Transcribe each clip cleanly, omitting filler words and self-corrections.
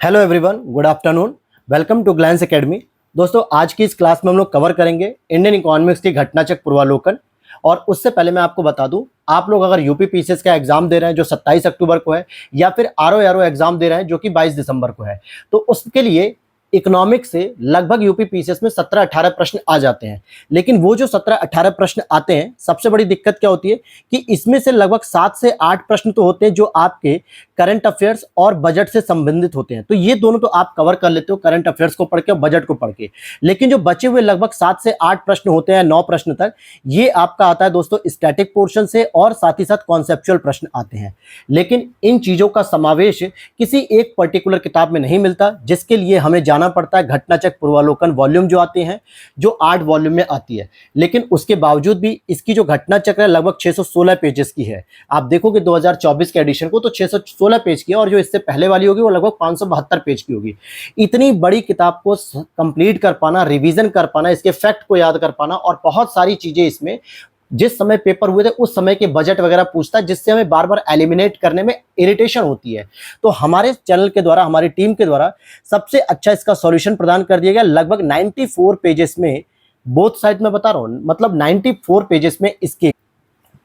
Hello everyone, good afternoon. Welcome to Glance Academy. दोस्तों, आज की इस क्लास में हम लोग कवर करेंगे इंडियन इकोनॉमिक्स की घटनाचक्र पूर्वावलोकन। और उससे पहले मैं आपको बता दूं, आप लोग अगर यूपी पीसीएस का एग्जाम दे रहे हैं जो 27 अक्टूबर को है, या फिर आरओ एग्जाम दे रहे हैं जो कि 22 दिसंबर को है, तो उसके लिए इकोनॉमिक्स से लगभग यूपी पीसीएस में 17-18 प्रश्न आ जाते हैं। लेकिन वो जो 17-18 प्रश्न आते हैं, सबसे बड़ी दिक्कत क्या होती है कि इसमें से लगभग 7 से 8 प्रश्न तो होते हैं जो आपके करंट अफेयर्स और बजट से संबंधित होते हैं। तो ये दोनों तो आप कवर कर लेते हो, करंट अफेयर्स को पढ़ के और बजट को पढ़ के। लेकिन जो बचे हुए लगभग 7 से 8 प्रश्न होते हैं, 9 प्रश्न तक, ये आपका आता है दोस्तों स्टैटिक पोर्शन से, और साथ ही साथ कॉन्सेप्चुअल प्रश्न आते हैं। लेकिन इन चीजों का समावेश किसी एक पर्टिकुलर किताब में नहीं मिलता, जिसके लिए हमें जाना पड़ता है घटनाचक्र पूर्वावलोकन वॉल्यूम जो आते हैं, जो 8 वॉल्यूम में आती है। लेकिन उसके बावजूद भी इसकी जो घटनाचक्र है लगभग 616 पेजेस की है। आप देखोगे 2024 के एडिशन को तो 616 पेज की है, और जो इससे पहले वाली होगी वो लगभग 572 पेज की होगी। इतनी बड़ी किताब को कंप्लीट कर पाना, रिवीजन कर पाना, इसके फैक्ट को याद कर पाना, और बहुत सारी चीजें इसमें जिस समय पेपर हुए थे उस समय के बजट वगैरह पूछता है, जिससे हमें बार बार एलिमिनेट करने में इरिटेशन होती है। तो हमारे चैनल के द्वारा, हमारी टीम के द्वारा सबसे अच्छा इसका सॉल्यूशन प्रदान कर दिया गया। लगभग 94 पेजेस में, बोथ साइड में बता रहा हूं, मतलब 94 पेजेस में इसके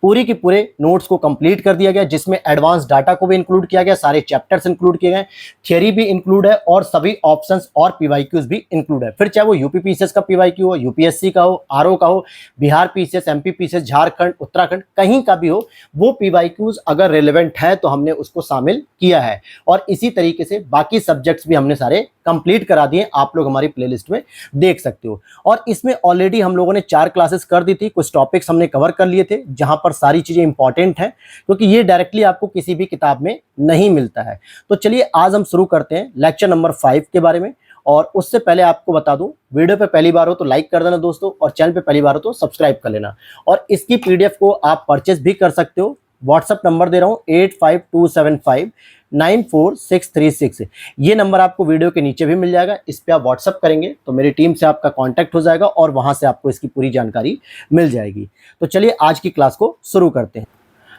पूरी के पूरे नोट्स को कंप्लीट कर दिया गया, जिसमें एडवांस डाटा को भी इंक्लूड किया गया, सारे चैप्टर्स इंक्लूड किए गए, थ्योरी भी इंक्लूड है, और सभी ऑप्शंस और पीवाईक्यूज भी इंक्लूड है। फिर चाहे वो यूपी पीसीएस का पीवाईक्यू हो, यूपीएससी का हो, आरओ का हो, Bihar PCS, MP PCS, Jharkhand, Uttarakhand, कहीं का भी हो, वो पीवाईक्यूज अगर रिलेवेंट है तो हमने उसको शामिल किया है। और इसी तरीके से बाकी सब्जेक्ट्स भी हमने सारे कंप्लीट करा दिए, आप लोग हमारी प्लेलिस्ट में देख सकते हो। और इसमें ऑलरेडी हम लोगों ने 4 क्लासेस कर दी थी, कुछ टॉपिक्स हमने कवर कर लिए थे जहां पर सारी चीजें इंपॉर्टेंट हैं, क्योंकि ये डायरेक्टली आपको किसी भी किताब में नहीं मिलता है। तो चलिए आज हम शुरू करते हैं लेक्चर नंबर 5 के बारे में। और उससे पहले आपको बता दूं, वीडियो पे पहली बार हो तो लाइक कर देना दोस्तों, और चैनल पे पहली बार हो तो सब्सक्राइब कर लेना। और इसकी पीडीएफ को आप परचेज भी कर सकते हो। व्हाट्सएप नंबर दे रहा हूं 8527594636। ये नंबर आपको वीडियो के नीचे भी मिल जाएगा। इस पे आप व्हाट्सएप करेंगे तो मेरी टीम से आपका कांटेक्ट हो जाएगा, और वहां से आपको इसकी पूरी जानकारी मिल जाएगी। तो चलिए आज की क्लास को शुरू करते हैं।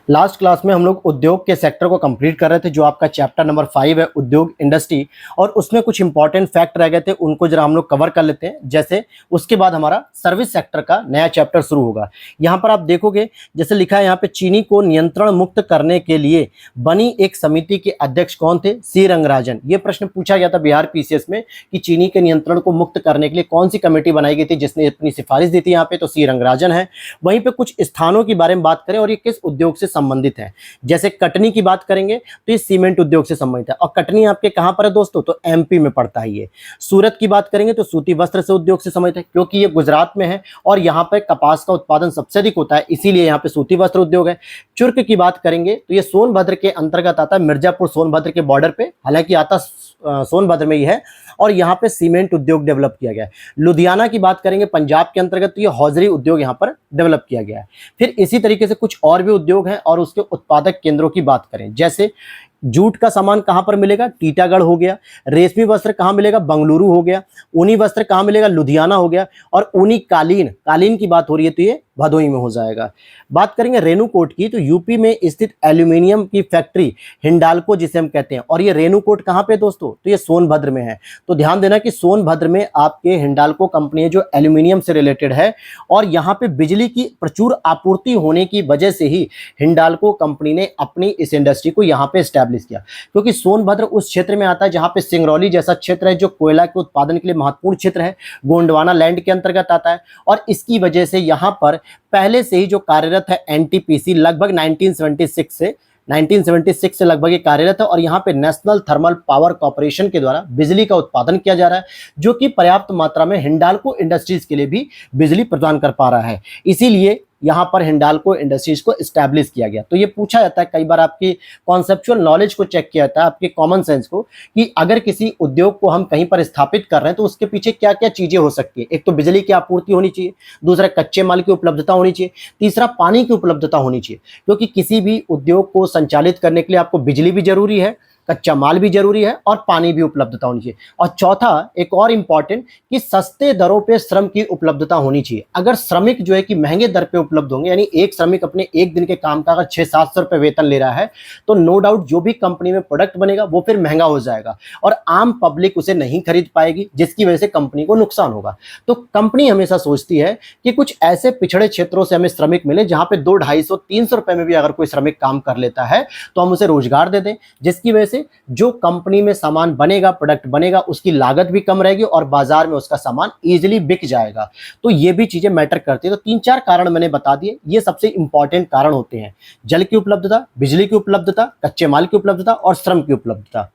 लास्ट क्लास में हम लोग उद्योग के सेक्टर को कंप्लीट कर रहे थे, जो आपका चैप्टर नंबर 5 है, उद्योग इंडस्ट्री। और उसमें कुछ इंपॉर्टेंट फैक्ट रह गए थे, उनको जरा हम लोग कवर कर लेते हैं। जैसे उसके बाद हमारा सर्विस सेक्टर का नया चैप्टर शुरू होगा। यहाँ पर आप देखोगे, जैसे लिखा है यहाँ पे, चीनी को नियंत्रण मुक्त करने के लिए बनी एक समिति के अध्यक्ष कौन थे? सी रंगराजन। ये प्रश्न पूछा गया था बिहार पीसीएस में कि चीनी के नियंत्रण को मुक्त करने के लिए कौन सी कमेटी बनाई गई थी जिसने अपनी सिफारिश दी थी यहाँ पे? तो सी रंगराजन है। वहीं पे कुछ स्थानों के बारे में बात करें और ये किस उद्योग से संबंधित है। जैसे कटनी की बात करेंगे तो ये सीमेंट उद्योग से संबंधित है, और कटनी आपके कहां पर है दोस्तों? तो एमपी में पड़ता है ये। सूरत की बात करेंगे तो सूती वस्त्र से उद्योग से संबंधित है, क्योंकि ये गुजरात में है और यहां पर कपास का उत्पादन सबसे अधिक होता है, इसीलिए यहां पे सूती वस्त्र उद्योग है। चुर्क की बात करेंगे तो ये सोनभद्र के अंतर्गत आता है, मिर्जापुर सोनभद्र के बॉर्डर पे, हालांकि आता सोनभद्र में ही है, और यहाँ पे सीमेंट उद्योग डेवलप किया गया है। लुधियाना की बात करेंगे पंजाब के अंतर्गत, तो ये हौजरी उद्योग यहाँ पर डेवलप किया गया है। फिर इसी तरीके से कुछ और भी उद्योग हैं, और उसके उत्पादक केंद्रों की बात करें, जैसे जूट का सामान कहां पर मिलेगा? टीटागढ़ हो गया। रेशमी वस्त्र कहां मिलेगा? बंगलुरु हो गया। ऊनी वस्त्र कहां मिलेगा? लुधियाना हो गया। और ऊनी कालीन, कालीन की बात हो रही है तो ये भदोही में हो जाएगा। बात करेंगे रेणुकूट की, तो यूपी में स्थित एल्यूमिनियम की फैक्ट्री हिंडाल्को जिसे हम कहते हैं, और ये रेणुकूट कहां पे दोस्तों? तो ये सोनभद्र में है। तो ध्यान देना कि सोनभद्र में आपके हिंडाल्को कंपनी है जो एल्यूमिनियम से रिलेटेड है, और यहाँ पे बिजली की प्रचुर आपूर्ति होने की वजह से ही हिंडाल्को कंपनी ने अपनी इस इंडस्ट्री को यहाँ पे एस्टैब्लिश किया। क्योंकि सोनभद्र उस क्षेत्र में आता है जहाँ पे सिंगरौली जैसा क्षेत्र है जो कोयला के उत्पादन के लिए महत्वपूर्ण क्षेत्र है, गोंडवाना लैंड के अंतर्गत आता है, और इसकी वजह से यहाँ पर पहले से ही जो कार्यरत है एनटीपीसी, लगभग 1976 से लगभग ये कार्यरत है, और यहाँ पे नेशनल थर्मल पावर कॉर्पोरेशन के द्वारा बिजली का उत्पादन किया जा रहा है, जो कि पर्याप्त मात्रा में हिंडाल्को इंडस्ट्रीज के लिए भी बिजली प्रदान कर पा रहा है। इसीलिए यहाँ पर हिंडाल्को इंडस्ट्रीज को एस्टैब्लिश किया गया। तो ये पूछा जाता है कई बार, आपकी कॉन्सेप्चुअल नॉलेज को चेक किया जाता है, आपके कॉमन सेंस को, कि अगर किसी उद्योग को हम कहीं पर स्थापित कर रहे हैं तो उसके पीछे क्या क्या चीजें हो सकती है। एक तो बिजली की आपूर्ति होनी चाहिए, दूसरा कच्चे माल की उपलब्धता होनी चाहिए, तीसरा पानी की उपलब्धता होनी चाहिए, क्योंकि किसी भी उद्योग को संचालित करने के लिए आपको बिजली भी जरूरी है, कच्चा माल भी जरूरी है और पानी भी उपलब्धता होनी चाहिए। और चौथा एक और इंपॉर्टेंट कि सस्ते दरों पे श्रम की उपलब्धता होनी चाहिए। अगर श्रमिक जो है कि महंगे दर पे उपलब्ध होंगे, यानी एक श्रमिक अपने एक दिन के काम का अगर 600-700 रुपए वेतन ले रहा है, तो नो डाउट जो भी कंपनी में प्रोडक्ट बनेगा वो फिर महंगा हो जाएगा और आम पब्लिक उसे नहीं खरीद पाएगी, जिसकी वजह से कंपनी को नुकसान होगा। तो कंपनी हमेशा सोचती है कि कुछ ऐसे पिछड़े क्षेत्रों से हमें श्रमिक मिले जहां पे 200-250-300 रुपए में भी अगर कोई श्रमिक काम कर लेता है तो हम उसे रोजगार दे दें, जिसकी वजह से जो कंपनी में सामान बनेगा, प्रोडक्ट बनेगा, उसकी लागत भी कम रहेगी और बाजार में उसका सामान इजीली बिक जाएगा। तो ये भी चीजें मैटर करती है। तो 3-4 कारण मैंने बता दिए, ये सबसे इंपॉर्टेंट कारण होते हैं। जल की उपलब्धता, बिजली की उपलब्धता, कच्चे माल की उपलब्धता और श्रम की उपलब्धता।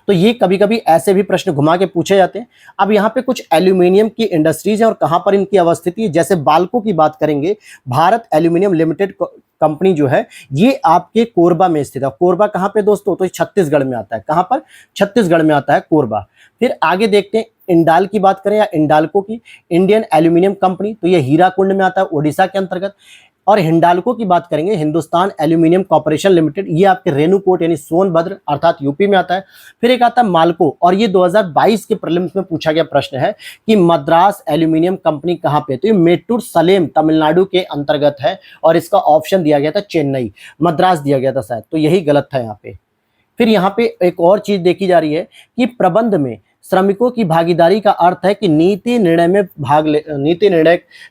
तो ये कभी कभी ऐसे भी प्रश्न घुमा के पूछे जाते हैं। अब यहाँ पे कुछ एल्यूमिनियम की इंडस्ट्रीज हैं और कहाँ पर इनकी अवस्थिति है। जैसे बाल्को की बात करेंगे, भारत एल्यूमिनियम लिमिटेड कंपनी जो है ये आपके कोरबा में स्थित है। कोरबा कहाँ पे दोस्तों? तो छत्तीसगढ़ में आता है। कहाँ पर? छत्तीसगढ़ में आता है कोरबा। फिर आगे देखते हैं इंडाल की बात करें या इंडाल्को की, इंडियन एल्यूमिनियम कंपनी, तो ये हीराकुंड में आता है, ओडिशा के अंतर्गत। और हिंडाल्को की बात करेंगे, हिंदुस्तान एल्यूमिनियम कॉर्पोरेशन लिमिटेड, ये आपके रेणुकूट यानी सोनभद्र अर्थात यूपी में आता है। फिर एक आता है माल्को, और ये 2022 के प्रीलिम्स में पूछा गया प्रश्न है कि मद्रास एल्यूमिनियम कंपनी कहाँ पे? तो ये मेट्टूर सलेम तमिलनाडु के अंतर्गत है और इसका ऑप्शन दिया गया था चेन्नई, मद्रास दिया गया था शायद, तो यही गलत था यहाँ पे। फिर यहाँ पे एक और चीज देखी जा रही है कि प्रबंध में श्रमिकों की भागीदारी का अर्थ है कि नीति निर्णय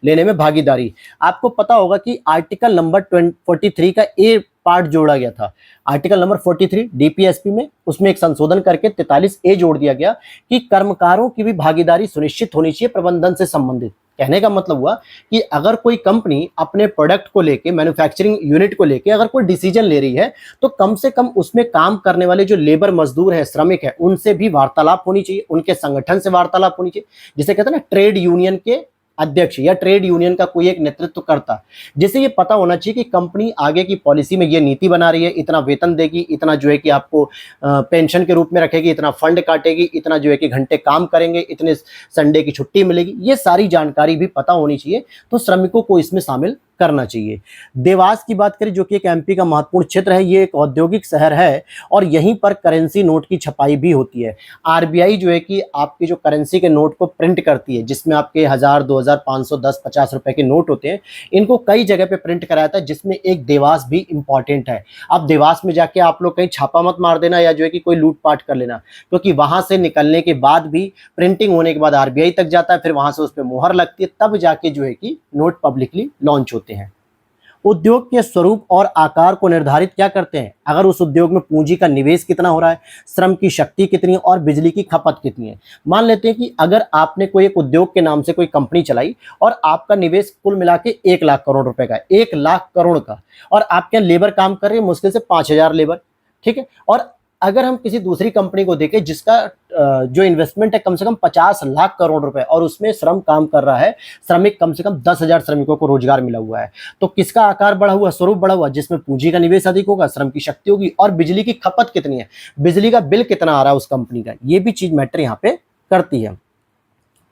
लेने में भागीदारी। आपको पता होगा कि आर्टिकल नंबर 43 का ए पार्ट जोड़ा गया था। आर्टिकल नंबर 43 डीपीएसपी में, उसमें एक संशोधन करके 43 ए जोड़ दिया गया कि कर्मकारों की भी भागीदारी सुनिश्चित होनी चाहिए प्रबंधन से संबंधित। कहने का मतलब हुआ कि अगर कोई कंपनी अपने प्रोडक्ट को लेके, मैन्युफैक्चरिंग यूनिट को लेके अगर कोई डिसीजन ले रही है, तो कम से कम उसमें काम करने वाले जो लेबर मजदूर है, श्रमिक है, उनसे भी वार्तालाप होनी चाहिए, उनके संगठन से वार्तालाप होनी चाहिए, जिसे कहते हैं ना ट्रेड यूनियन के अध्यक्ष या ट्रेड यूनियन का कोई एक नेतृत्व करता, जिसे ये पता होना चाहिए कि कंपनी आगे की पॉलिसी में ये नीति बना रही है, इतना वेतन देगी, इतना जो है कि आपको पेंशन के रूप में रखेगी, इतना फंड काटेगी, इतना जो है कि घंटे काम करेंगे, इतने संडे की छुट्टी मिलेगी, ये सारी जानकारी भी पता होनी चाहिए। तो श्रमिकों को इसमें शामिल करना चाहिए। देवास की बात करें, जो कि एक एमपी का महत्वपूर्ण क्षेत्र है, ये एक औद्योगिक शहर है और यहीं पर करेंसी नोट की छपाई भी होती है। आरबीआई जो है कि आपकी जो करेंसी के नोट को प्रिंट करती है, जिसमें आपके 1000, 2000, 500, 10, 50 रुपए के नोट होते हैं, इनको कई जगह पे प्रिंट कराया था, जिसमें एक देवास भी इंपॉर्टेंट है। अब देवास में जाके आप लोग कहीं छापा मत मार देना या जो है कि कोई लूटपाट कर लेना, क्योंकि वहां से निकलने के बाद भी प्रिंटिंग होने के बाद आरबीआई तक जाता है, फिर वहां से उस पर मुहर लगती है, तब जाके जो है कि नोट पब्लिकली लॉन्च होते हैं। उद्योग के स्वरूप और आकार को निर्धारित क्या करते हैं? अगर उस उद्योग में पूंजी का निवेश कितना हो रहा है, श्रम की शक्ति कितनी है और बिजली की खपत कितनी है। मान लेते हैं कि अगर आपने कोई एक उद्योग के नाम से कोई कंपनी चलाई और आपका निवेश कुल मिला के 1 लाख करोड़ रुपए का, 1 लाख करोड़ का, और आपके लेबर काम कर रही है मुश्किल से 5000 लेबर, ठीक है। और अगर हम किसी दूसरी कंपनी को देखें जिसका जो इन्वेस्टमेंट है कम से कम 50 लाख करोड़ रुपए और उसमें श्रम काम कर रहा है, श्रमिक कम से कम 10,000 श्रमिकों को रोजगार मिला हुआ है, तो किसका आकार बढ़ा हुआ, स्वरूप बढ़ा हुआ? जिसमें पूंजी का निवेश अधिक होगा, श्रम की शक्ति होगी और बिजली की खपत कितनी है, बिजली का बिल कितना आ रहा है उस कंपनी का, ये भी चीज मैटर यहाँ पे करती है।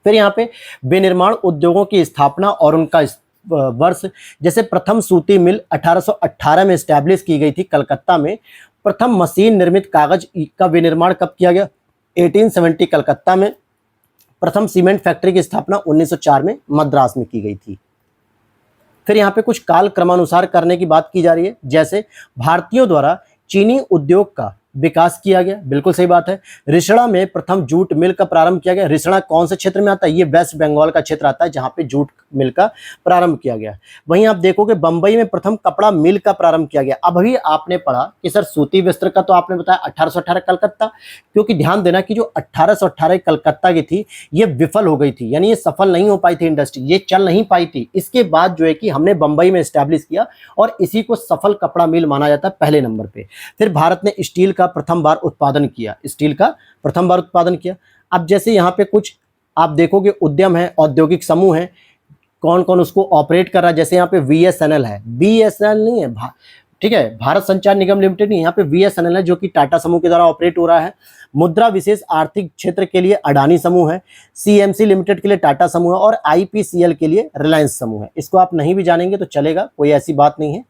फिर यहाँ पे विनिर्माण उद्योगों की स्थापना और उनका वर्ष, जैसे प्रथम सूती मिल 1818 में स्टैब्लिश की गई थी कलकत्ता में। प्रथम मशीन निर्मित कागज का विनिर्माण कब किया गया? 1870 कलकत्ता में। प्रथम सीमेंट फैक्ट्री की स्थापना 1904 में मद्रास में की गई थी। फिर यहाँ पे कुछ काल क्रमानुसार करने की बात की जा रही है, जैसे भारतीयों द्वारा चीनी उद्योग का विकास किया गया, बिल्कुल सही बात है। रिसड़ा में प्रथम जूट मिल का प्रारंभ किया गया। रिसड़ा कौन से क्षेत्र में आता है? ये वेस्ट बंगाल का क्षेत्र आता है जहां पे जूट मिल का प्रारंभ किया गया। वहीं आप देखोगे बंबई में प्रथम कपड़ा मिल का प्रारंभ किया गया। अब अभी आपने पढ़ा कि सर सूती वस्त्र का तो आपने बताया 1818 कलकत्ता, क्योंकि ध्यान देना कि जो 1818 कलकत्ता की थी ये विफल हो गई थी, यानी ये सफल नहीं हो पाई थी इंडस्ट्री, ये चल नहीं पाई थी। इसके बाद जो है कि हमने बंबई में स्टैब्लिश किया और इसी को सफल कपड़ा मिल माना जाता है पहले नंबर पे। फिर भारत ने स्टील का प्रथम बार उत्पादन किया, स्टील का प्रथम बार उत्पादन किया। अब जैसे यहाँ पे कुछ आप देखोगे उद्यम है, औद्योगिक समूह है, कौन कौन उसको ऑपरेट कर रहा है। जैसे यहाँ पे बीएसएनएल है, बीएसएनएल नहीं है, ठीक है, भारत संचार निगम लिमिटेड नहीं, यहाँ पे बीएसएनएल है जो कि टाटा समूह के द्वारा ऑपरेट हो रहा है। मुद्रा विशेष आर्थिक क्षेत्र के लिए अडानी समूह है, सीएमसी लिमिटेड के लिए टाटा समूह है और आईपीसीएल के लिए रिलायंस समूह है। इसको आप नहीं भी जानेंगे तो चलेगा, कोई ऐसी बात नहीं है।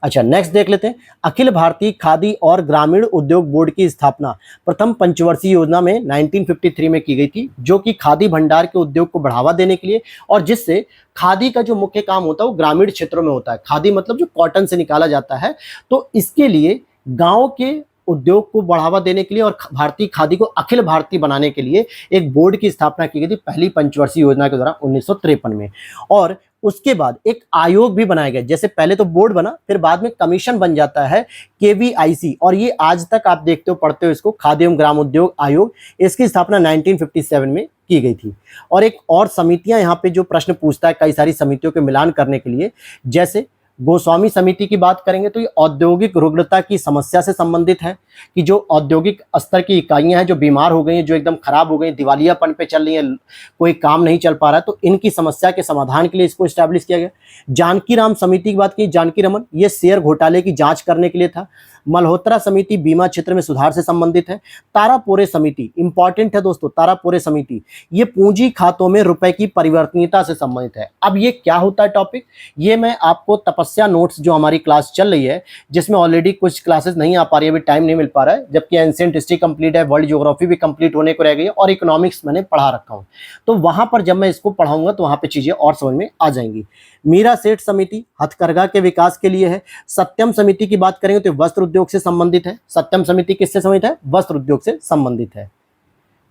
अच्छा, नेक्स्ट देख लेते हैं। अखिल भारतीय खादी और ग्रामीण उद्योग बोर्ड की स्थापना प्रथम पंचवर्षीय योजना में 1953 में की गई थी, जो कि खादी भंडार के उद्योग को बढ़ावा देने के लिए, और जिससे खादी का जो मुख्य काम होता है वो ग्रामीण क्षेत्रों में होता है। खादी मतलब जो कॉटन से निकाला जाता है, तो इसके लिए गांव के उद्योग को बढ़ावा देने के लिए और भारतीय खादी को अखिल भारतीय बनाने के लिए एक बोर्ड की स्थापना की गई थी पहली पंचवर्षीय योजना के द्वारा 1953 में। और उसके बाद एक आयोग भी बनाया गया। जैसे पहले तो बोर्ड बना, फिर बाद में कमीशन बन जाता है KVIC, और ये आज तक आप देखते हो, पढ़ते हो इसको, खादी एवं ग्राम उद्योग आयोग। इसकी स्थापना 1957 में की गई थी। और एक और समितियां यहाँ पे जो प्रश्न पूछता है कई सारी समितियों के मिलान करने के लिए, जैसे गोस्वामी समिति की बात करेंगे तो ये औद्योगिक रुग्णता की समस्या से संबंधित है, कि जो औद्योगिक स्तर की इकाइयां हैं जो बीमार हो गई हैं, जो एकदम खराब हो गई, दिवालियापन पे चल रही हैं, कोई काम नहीं चल पा रहा है, तो इनकी समस्या के समाधान के लिए इसको स्टैब्लिश किया गया। जानकी राम समिति की बात की, जानकी रमन, ये शेयर घोटाले की जांच करने के लिए था। मल्होत्रा समिति बीमा क्षेत्र में सुधार से संबंधित है। तारापोरे समिति इंपॉर्टेंट है दोस्तों, तारापोरे समिति ये पूंजी खातों में रुपए की परिवर्तनीयता से संबंधित है। अब ये क्या होता है टॉपिक, ये मैं आपको तपस्या नोट्स जो हमारी क्लास चल रही है, जिसमें ऑलरेडी कुछ क्लासेस नहीं आ पा रही है, अभी टाइम नहीं मिल पा रहा है, जबकि एंशिएंट हिस्ट्री कंप्लीट है, वर्ल्ड ज्योग्राफी भी कंप्लीट होने को रह गई है, और इकोनॉमिक्स मैंने पढ़ा रखा हूँ। तो वहां पर जब मैं इसको पढ़ाऊंगा तो वहां पे चीजें और समझ में आ जाएंगी। मीरा सेठ समिति हथकरघा के विकास के लिए है। सत्यम समिति की बात करेंगे तो वस्त्र उद्योग से संबंधित है। सत्यम समिति किससे संबंधित है, वस्त्र उद्योग से संबंधित है।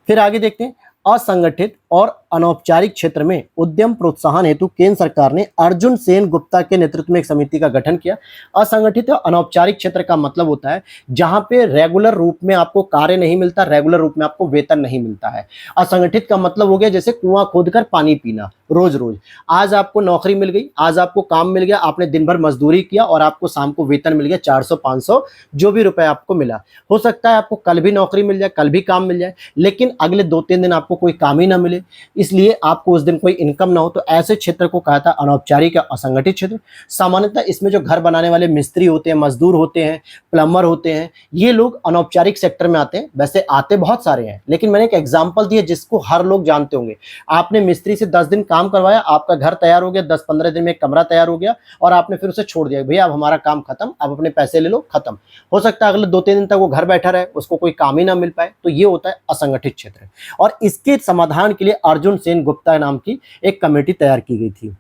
फिर आगे देखते हैं, असंगठित और अनौपचारिक क्षेत्र में उद्यम प्रोत्साहन हेतु केंद्र सरकार ने अर्जुन सेन गुप्ता के नेतृत्व में एक समिति का गठन किया। असंगठित और अनौपचारिक क्षेत्र का मतलब होता है जहां पे रेगुलर रूप में आपको कार्य नहीं मिलता, रेगुलर रूप में आपको वेतन नहीं मिलता है। असंगठित का मतलब हो गया जैसे कुआं खोदकर पानी पीना रोज रोज। आज आपको नौकरी मिल गई, आज आपको काम मिल गया, आपने दिन भर मजदूरी किया और आपको शाम को वेतन मिल गया 400-500 जो भी रुपए आपको मिला। हो सकता है आपको कल भी नौकरी मिल जाए, कल भी काम मिल जाए, लेकिन अगले 2-3 दिन आपको कोई काम ही ना मिले, इसलिए आपको उस दिन कोई इनकम ना हो, तो ऐसे क्षेत्र को कहा था अनौपचारिक या असंगठित क्षेत्र। सामान्यतः इसमें जो घर बनाने वाले मिस्त्री होते हैं, मजदूर होते हैं, प्लम्बर होते हैं, ये लोग अनौपचारिक सेक्टर में आते हैं। वैसे आते बहुत सारे हैं, लेकिन मैंने एक एग्जाम्पल दिया जिसको हर लोग जानते होंगे। आपने मिस्त्री से 10 दिन काम करवाया, आपका घर तैयार हो गया, 10-15 दिन में एक कमरा तैयार हो गया, और आपने फिर उसे छोड़ दिया, भैया अब हमारा काम खत्म, अब अपने पैसे ले लो, खत्म। हो सकता है अगले 2-3 दिन तक वो घर बैठा रहे, उसको कोई काम ही ना मिल पाए, तो ये होता है असंगठित क्षेत्र। और इसके समाधान के लिए अर्जुन सेन गुप्ता नाम की एक कमेटी तैयार की गई थी।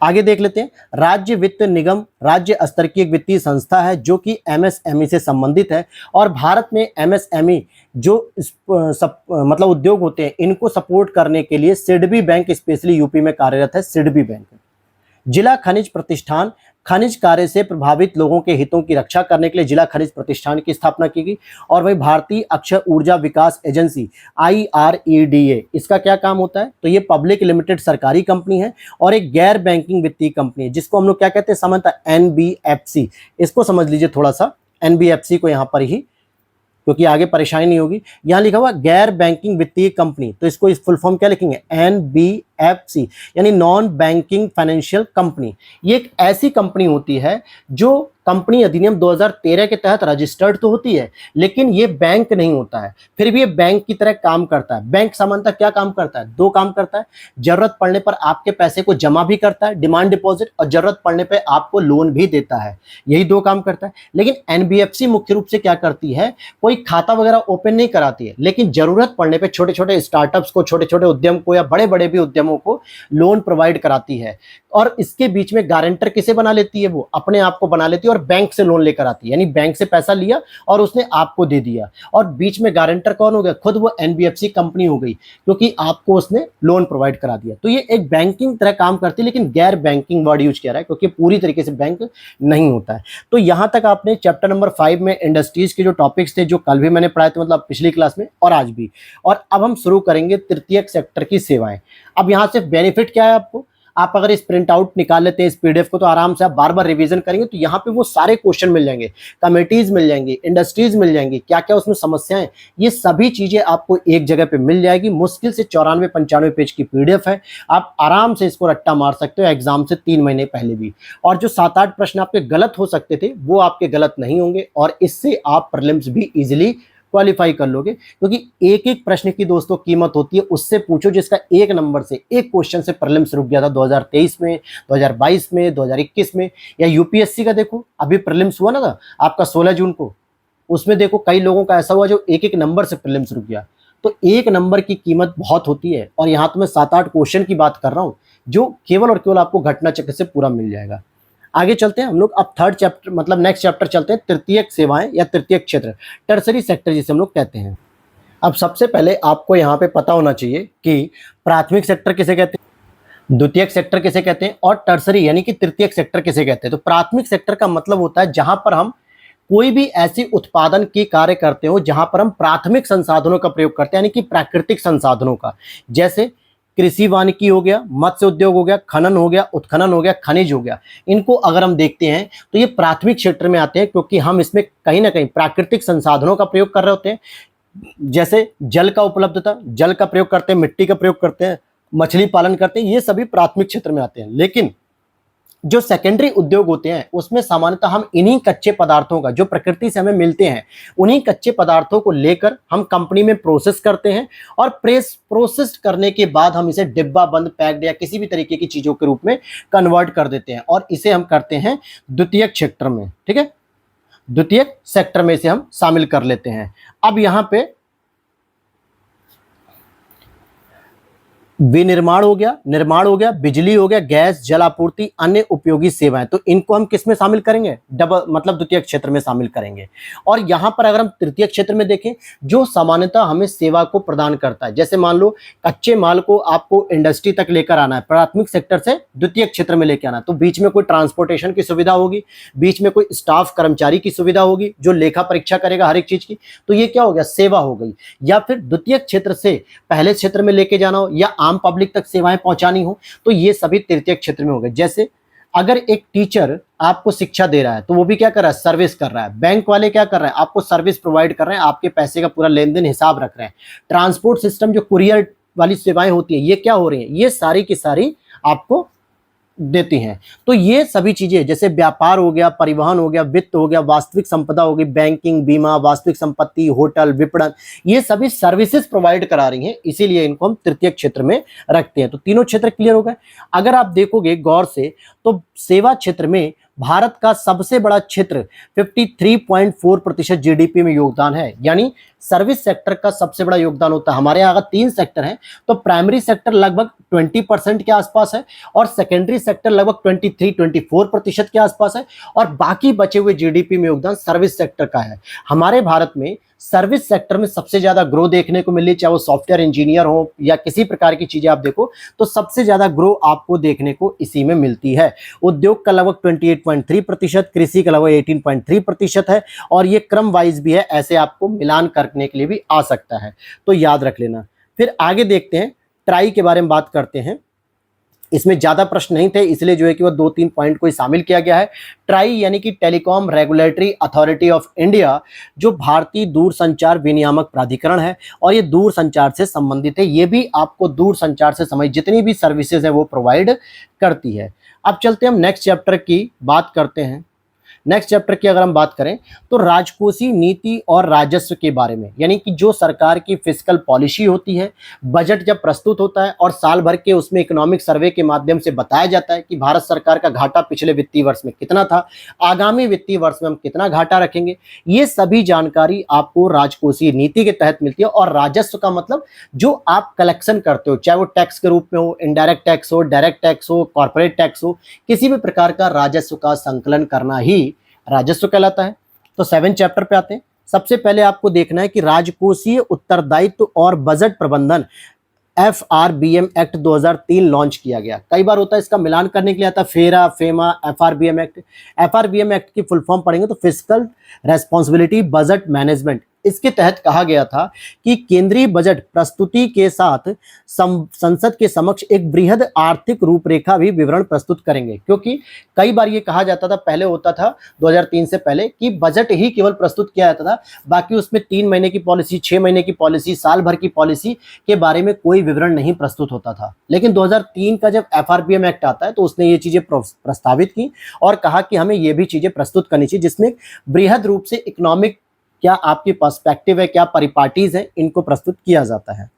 आगे देख लेते हैं, राज्य वित्त निगम राज्य स्तर की एक वित्तीय संस्था है जो कि MSME से संबंधित है। और भारत में MSME जो मतलब उद्योग होते हैं, इनको सपोर्ट करने के लिए सिडबी बैंक स्पेशली यूपी में कार्यरत है। सिडबी बैंक जिला खनिज प्रतिष्ठान खनिज कार्य से प्रभावित लोगों के हितों की रक्षा करने के लिए जिला खनिज प्रतिष्ठान की स्थापना की गई। और वही भारतीय अक्षय ऊर्जा विकास एजेंसी IREDA, इसका क्या काम होता है, तो ये पब्लिक लिमिटेड सरकारी कंपनी है और एक गैर बैंकिंग वित्तीय कंपनी है, जिसको हम लोग क्या कहते हैं, सामान्यतः NBFC। इसको समझ लीजिए थोड़ा सा, NBFC को यहाँ पर ही, क्योंकि आगे परेशानी नहीं होगी। यहाँ लिखा हुआ गैर बैंकिंग वित्तीय कंपनी, तो इसको इस फुल फॉर्म क्या लिखेंगे, NBFC, यानी नॉन बैंकिंग फाइनेंशियल कंपनी। ये एक ऐसी कंपनी होती है जो कंपनी अधिनियम 2013 के तहत रजिस्टर्ड तो होती है, लेकिन ये बैंक नहीं होता है, फिर भी ये बैंक की तरह काम करता है। बैंक सामान्यतः क्या काम करता है, 2 काम करता है। जरूरत पड़ने पर आपके पैसे को जमा भी करता है, डिमांड डिपॉजिट, और जरूरत पड़ने पर आपको लोन भी देता है, यही 2 काम करता है। लेकिन NBFC मुख्य रूप से क्या करती है, कोई खाता वगैरह ओपन नहीं कराती है, लेकिन जरूरत पड़ने पर छोटे छोटे स्टार्टअप्स को, छोटे छोटे उद्यम को या बड़े बड़े भी उद्यमों को लोन प्रोवाइड कराती है। और इसके बीच में गारंटर किसे बना लेती है, वो अपने आप को बना लेती है और बैंक से लोन लेकर आती है, यानी बैंक से पैसा लिया और उसने आपको दे दिया, और बीच में गारंटर कौन हो गया, खुद वो NBFC कंपनी हो गई, क्योंकि आपको उसने लोन प्रोवाइड करा दिया। तो ये एक बैंकिंग तरह काम करती है, लेकिन गैर बैंकिंग वर्ड यूज किया रहा है, क्योंकि पूरी तरीके से बैंक नहीं होता है। तो यहां तक आपने चैप्टर नंबर 5 में इंडस्ट्रीज के जो टॉपिक्स थे, जो कल भी मैंने पढ़ाए थे, मतलब पिछली क्लास में और आज भी। और अब हम शुरू करेंगे तृतीयक सेक्टर की सेवाएं। अब यहां से बेनिफिट क्या है आपको, आप अगर इस प्रिंट आउट निकाल लेते हैं इस PDF को, तो आराम से आप बार बार रिवीजन करेंगे, तो यहाँ पे वो सारे क्वेश्चन मिल जाएंगे, कमेटीज मिल जाएंगी, इंडस्ट्रीज मिल जाएंगी, क्या क्या उसमें समस्याएं, ये सभी चीजें आपको एक जगह पे मिल जाएगी। मुश्किल से 94-95 पेज की PDF है, आप आराम से इसको रट्टा मार सकते हो एग्जाम से 3 महीने पहले भी। और जो 7-8 प्रश्न आपके गलत हो सकते थे, वो आपके गलत नहीं होंगे, और इससे आप प्रीलिम्स भी इजिली क्वालिफाई कर लोगे, क्योंकि एक एक प्रश्न की दोस्तों कीमत होती है। उससे पूछो जिसका एक नंबर से, एक क्वेश्चन से प्रीलिम्स रुक गया था 2023 में, 2022 में, 2021 में, या यूपीएससी का देखो अभी प्रीलिम्स हुआ ना था आपका 16 जून को, उसमें देखो कई लोगों का ऐसा हुआ जो एक एक नंबर से प्रीलिम्स रुक गया। तो एक नंबर की कीमत बहुत होती है, और यहाँ तो मैं 7-8 क्वेश्चन की बात कर रहा हूँ जो केवल और केवल आपको घटना चक्र से पूरा मिल जाएगा। आगे चलते हैं हम लोग, अब थर्ड चैप्टर मतलब नेक्स्ट चैप्टर चलते हैं, तृतीयक सेवाएं या तृतीयक क्षेत्र, टर्सरी सेक्टर जिसे हम लोग कहते हैं। अब सबसे पहले आपको यहाँ पे पता होना चाहिए कि प्राथमिक सेक्टर किसे कहते हैं, द्वितीयक सेक्टर किसे कहते हैं, और टर्सरी यानी कि तृतीयक सेक्टर किसे कहते हैं। तो प्राथमिक सेक्टर का मतलब होता है जहां पर हम कोई भी ऐसी उत्पादन की कार्य करते हो जहां पर हम प्राथमिक संसाधनों का प्रयोग करते हैं, यानी कि प्राकृतिक संसाधनों का, जैसे कृषि वानिकी हो गया, मत्स्य उद्योग हो गया, खनन हो गया, उत्खनन हो गया, खनिज हो गया। इनको अगर हम देखते हैं तो ये प्राथमिक क्षेत्र में आते हैं, क्योंकि हम इसमें कहीं ना कहीं प्राकृतिक संसाधनों का प्रयोग कर रहे होते हैं, जैसे जल का उपलब्धता, जल का प्रयोग करते हैं, मिट्टी का प्रयोग करते हैं, मछली पालन करते हैं, ये सभी प्राथमिक क्षेत्र में आते हैं। लेकिन जो सेकेंडरी उद्योग होते हैं उसमें सामान्यतः हम इन्हीं कच्चे पदार्थों का, जो प्रकृति से हमें मिलते हैं, उन्हीं कच्चे पदार्थों को लेकर हम कंपनी में प्रोसेस करते हैं, और प्रोसेस करने के बाद हम इसे डिब्बा बंद, पैक्ड या किसी भी तरीके की चीजों के रूप में कन्वर्ट कर देते हैं, और इसे हम करते हैं द्वितीयक क्षेत्र में। ठीक है, द्वितीयक सेक्टर में इसे हम शामिल कर लेते हैं। अब यहां पे विनिर्माण हो गया, निर्माण हो गया, बिजली हो गया, गैस, जल आपूर्ति, अन्य उपयोगी सेवाएं, तो इनको हम किस में शामिल करेंगे, डबल मतलब द्वितीय क्षेत्र में शामिल करेंगे। और यहां पर अगर हम तृतीय क्षेत्र में देखें, जो सामान्यतः हमें सेवा को प्रदान करता है, जैसे मान लो कच्चे माल को आपको इंडस्ट्री तक लेकर आना है, प्राथमिक सेक्टर से द्वितीय क्षेत्र में लेकर आना है, तो बीच में कोई ट्रांसपोर्टेशन की सुविधा होगी, बीच में कोई स्टाफ कर्मचारी की सुविधा होगी जो लेखा परीक्षा करेगा हर एक चीज की, तो ये क्या हो गया, सेवा हो गई। या फिर द्वितीय क्षेत्र से पहले क्षेत्र में लेके जाना हो, या आम पब्लिक तक सेवाएं पहुंचानी हो, तो ये सभी तृतीय क्षेत्र में हो गए। जैसे अगर एक टीचर आपको शिक्षा दे रहा है तो वो भी क्या कर रहा है, सर्विस कर रहा है। बैंक वाले क्या कर रहे हैं, आपको सर्विस प्रोवाइड कर रहे हैं, आपके पैसे का पूरा लेन देन हिसाब रख रहे हैं। ट्रांसपोर्ट सिस्टम जो कुरियर वाली सेवाएं होती है, ये क्या हो रही है, ये सारी की सारी आपको देती हैं। तो ये सभी चीजें, जैसे व्यापार हो गया, परिवहन हो गया, वित्त हो गया, वास्तविक संपदा हो गई, बैंकिंग, बीमा, वास्तविक संपत्ति, होटल, विपणन, ये सभी सर्विसेज प्रोवाइड करा रही हैं, इसीलिए इनको हम तृतीय क्षेत्र में रखते हैं। तो तीनों क्षेत्र क्लियर हो गए। अगर आप देखोगे गौर से तो सेवा क्षेत्र में भारत का सबसे बड़ा क्षेत्र 53.4% जीडीपी में योगदान है, यानी सर्विस सेक्टर का सबसे बड़ा योगदान होता है। हमारे यहाँ अगर 3 सेक्टर हैं तो प्राइमरी सेक्टर लगभग 20% के आसपास है, और सेकेंडरी सेक्टर लगभग 23-24% के आसपास है, और बाकी बचे हुए जीडीपी में योगदान सर्विस सेक्टर का है। हमारे भारत में सर्विस सेक्टर में सबसे ज्यादा ग्रो देखने को मिली, चाहे वो सॉफ्टवेयर इंजीनियर हो या किसी प्रकार की चीजें आप देखो, तो सबसे ज्यादा ग्रो आपको देखने को इसी में मिलती है। उद्योग का लगभग 28.3%, कृषि का लगभग 18.3% है, और ये क्रम वाइज भी है, ऐसे आपको मिलान करने के लिए भी आ सकता है, तो याद रख लेना। फिर आगे देखते हैं, ट्राई के बारे में बात करते हैं। इसमें ज्यादा प्रश्न नहीं थे, इसलिए जो है कि वो 2-3 पॉइंट को शामिल किया गया है। ट्राई यानी कि telecom regulatory authority of India, जो भारतीय दूरसंचार विनियामक प्राधिकरण है, और ये दूरसंचार से संबंधित है। ये भी आपको दूरसंचार से संबंधित जितनी भी सर्विसेज है वो प्रोवाइड करती है। अब चलते हैं हम नेक्स्ट चैप्टर की बात करते हैं। नेक्स्ट चैप्टर की अगर हम बात करें तो राजकोषीय नीति और राजस्व के बारे में, यानी कि जो सरकार की फिस्कल पॉलिसी होती है, बजट जब प्रस्तुत होता है और साल भर के उसमें इकोनॉमिक सर्वे के माध्यम से बताया जाता है कि भारत सरकार का घाटा पिछले वित्तीय वर्ष में कितना था, आगामी वित्तीय वर्ष में हम कितना घाटा रखेंगे, ये सभी जानकारी आपको राजकोषीय नीति के तहत मिलती है। और राजस्व का मतलब जो आप कलेक्शन करते हो, चाहे वो टैक्स के रूप में हो, इनडायरेक्ट टैक्स हो, डायरेक्ट टैक्स हो, कॉर्पोरेट टैक्स हो, किसी भी प्रकार का राजस्व का संकलन करना ही राजस्व कहलाता है। तो 7 चैप्टर पे आते हैं। सबसे पहले आपको देखना है कि राजकोषीय उत्तरदायित्व और बजट प्रबंधन FRBM एक्ट 2003 लॉन्च किया गया। कई बार होता है इसका मिलान करने के लिए आता है फेरा, FEMA, FRBM act. FRBM act की फुल फॉर्म पढ़ेंगे तो फिस्कल रेस्पॉन्सिबिलिटी बजट मैनेजमेंट। इसके तहत कहा गया था कि केंद्रीय बजट प्रस्तुति के साथ संसद के समक्ष एक बृहद आर्थिक रूपरेखा भी विवरण प्रस्तुत करेंगे, क्योंकि कई बार ये कहा जाता था, पहले होता था 2003 से पहले, कि बजट ही केवल प्रस्तुत किया जाता था, बाकी उसमें 3 महीने की पॉलिसी, 6 महीने की पॉलिसी, साल भर की पॉलिसी के बारे में कोई विवरण नहीं प्रस्तुत होता था। लेकिन 2003 का जब FRBM एक्ट आता है तो उसने ये चीजें प्रस्तावित की और कहा कि हमें ये भी चीजें प्रस्तुत करनी चाहिए, जिसमें बृहद रूप से इकोनॉमिक क्या आपकी पर्सपेक्टिव है, क्या परिपाटीज है, इनको प्रस्तुत किया जाता है।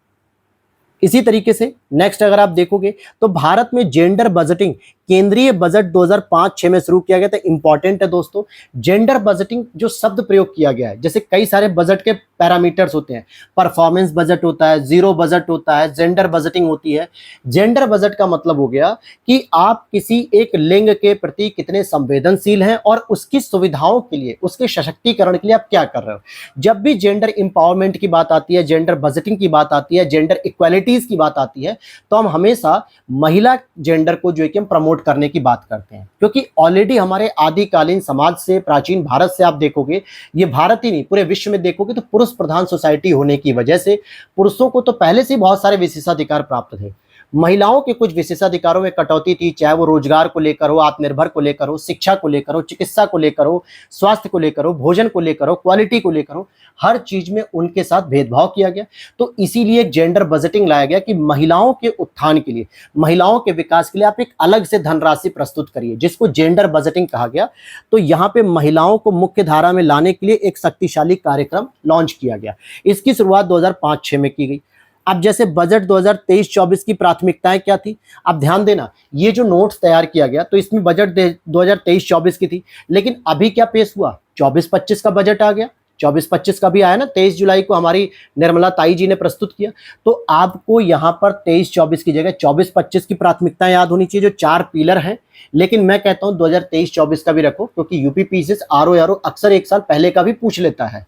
इसी तरीके से नेक्स्ट अगर आप देखोगे तो भारत में जेंडर बजटिंग केंद्रीय बजट 2005-6 में शुरू किया गया था। इंपॉर्टेंट है दोस्तों, जेंडर बजटिंग जो शब्द प्रयोग किया गया है, जैसे कई सारे बजट के पैरामीटर्स होते हैं, परफॉर्मेंस बजट होता है, जीरो बजट होता है, जेंडर बजटिंग होती है। जेंडर बजट का मतलब हो गया कि आप किसी एक लिंग के प्रति कितने संवेदनशील हैं और उसकी सुविधाओं के लिए, उसके सशक्तिकरण के लिए आप क्या कर रहे हो। जब भी जेंडर इंपावरमेंट की बात आती है, जेंडर बजटिंग की बात आती है, जेंडर इक्वालिटीज की बात आती है, तो हम हमेशा महिला जेंडर को जो है कि हम प्रमोट करने की बात करते हैं, क्योंकि ऑलरेडी हमारे आदिकालीन समाज से, प्राचीन भारत से आप देखोगे, ये भारत ही नहीं पूरे विश्व में देखोगे तो पुरुष प्रधान सोसाइटी होने की वजह से पुरुषों को तो पहले से बहुत सारे विशेषाधिकार प्राप्त थे। महिलाओं के कुछ विशेषाधिकारों में कटौती थी, चाहे वो रोजगार को लेकर हो, आत्मनिर्भर को लेकर हो, शिक्षा को लेकर हो, चिकित्सा को लेकर हो, स्वास्थ्य को लेकर हो, भोजन को लेकर हो, क्वालिटी को लेकर हो, हर चीज में उनके साथ भेदभाव किया गया। तो इसीलिए जेंडर बजटिंग लाया गया कि महिलाओं के उत्थान के लिए, महिलाओं के विकास के लिए आप एक अलग से धनराशि प्रस्तुत करिए, जिसको जेंडर बजटिंग कहा गया। तो यहाँ पे महिलाओं को मुख्य धारा में लाने के लिए एक शक्तिशाली कार्यक्रम लॉन्च किया गया। इसकी शुरुआत 2005-6 में की गई। अब जैसे बजट 2023-24 की प्राथमिकताएं क्या थी, आप ध्यान देना, ये जो नोट्स तैयार किया गया तो इसमें बजट 2023-24 की थी, लेकिन अभी क्या पेश हुआ, 24-25 का बजट आ गया। 24-25 का भी आया ना, 23 जुलाई को हमारी निर्मला ताई जी ने प्रस्तुत किया। तो आपको यहाँ पर 23-24 की जगह 24-25 की प्राथमिकताएं याद होनी चाहिए, जो 4 पिलर हैं। लेकिन मैं कहता हूँ 2023-24 का भी रखो, क्योंकि यूपी पीसीएस आरओ अक्सर एक साल पहले का भी पूछ लेता है।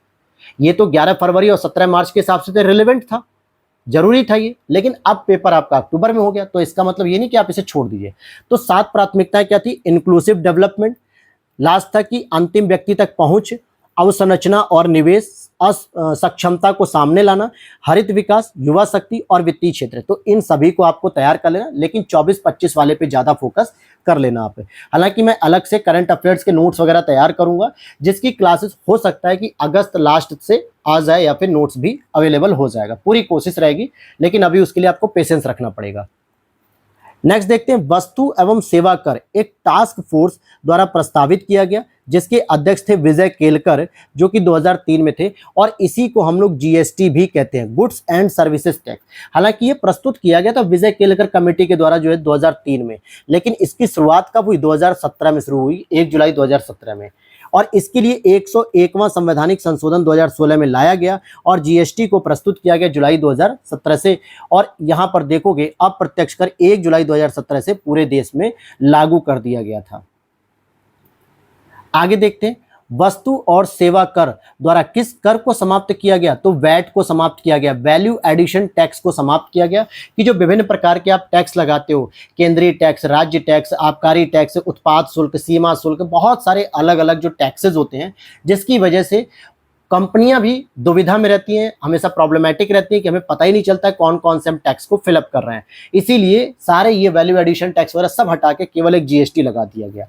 ये तो 11 फरवरी और 17 मार्च के हिसाब से तो रिलेवेंट था, जरूरी था ये, लेकिन अब पेपर आपका अक्टूबर में हो गया, तो इसका मतलब ये नहीं कि आप इसे छोड़ दीजिए। तो 7 प्राथमिकताएं क्या थी, इंक्लूसिव डेवलपमेंट, लास्ट तक की अंतिम व्यक्ति तक पहुंच, अवसंरचना और निवेश, सक्षमता को सामने लाना, हरित विकास, युवा शक्ति और वित्तीय क्षेत्र। तो इन सभी को आपको तैयार कर लेना, लेकिन 24-25 वाले पे ज्यादा फोकस कर लेना आप। हालांकि मैं अलग से करंट अफेयर्स के नोट्स वगैरह तैयार करूंगा, जिसकी क्लासेस हो सकता है कि अगस्त लास्ट से आ जाए, या फिर नोट्स भी अवेलेबल हो जाएगा, पूरी कोशिश रहेगी, लेकिन अभी उसके लिए आपको पेशेंस रखना पड़ेगा। नेक्स्ट देखते हैं, वस्तु एवं सेवा कर एक टास्क फोर्स द्वारा प्रस्तावित किया गया, जिसके अध्यक्ष थे विजय केलकर, जो कि 2003 में थे, और इसी को हम लोग जीएसटी भी कहते हैं, गुड्स एंड सर्विसेज टैक्स। हालांकि ये प्रस्तुत किया गया था विजय केलकर कमेटी के द्वारा जो है 2003 में, लेकिन इसकी शुरुआत कब हुई, 2017 में शुरू हुई, 1 जुलाई 2017 में। और इसके लिए 101वां संवैधानिक संशोधन 2016 में लाया गया और जीएसटी को प्रस्तुत किया गया जुलाई 2017 से। और यहां पर देखोगे अप्रत्यक्ष कर 1 जुलाई 2017 से पूरे देश में लागू कर दिया गया था। आगे देखते हैं, वस्तु और सेवा कर द्वारा किस कर को समाप्त किया गया, तो वैट को समाप्त किया गया, वैल्यू एडिशन टैक्स को समाप्त किया गया, कि जो विभिन्न प्रकार के आप टैक्स लगाते हो, केंद्रीय टैक्स, राज्य टैक्स, आबकारी टैक्स, उत्पाद शुल्क, सीमा शुल्क, बहुत सारे अलग अलग जो टैक्सेस होते हैं, जिसकी वजह से कंपनियां भी दुविधा में रहती हैं, हमेशा प्रॉब्लमेटिक रहती हैं कि हमें पता ही नहीं चलता है कौन कौन से हम टैक्स को फिलअप कर रहे हैं। इसीलिए सारे ये वैल्यू एडिशन टैक्स वगैरह सब हटा के केवल एक जीएसटी लगा दिया गया।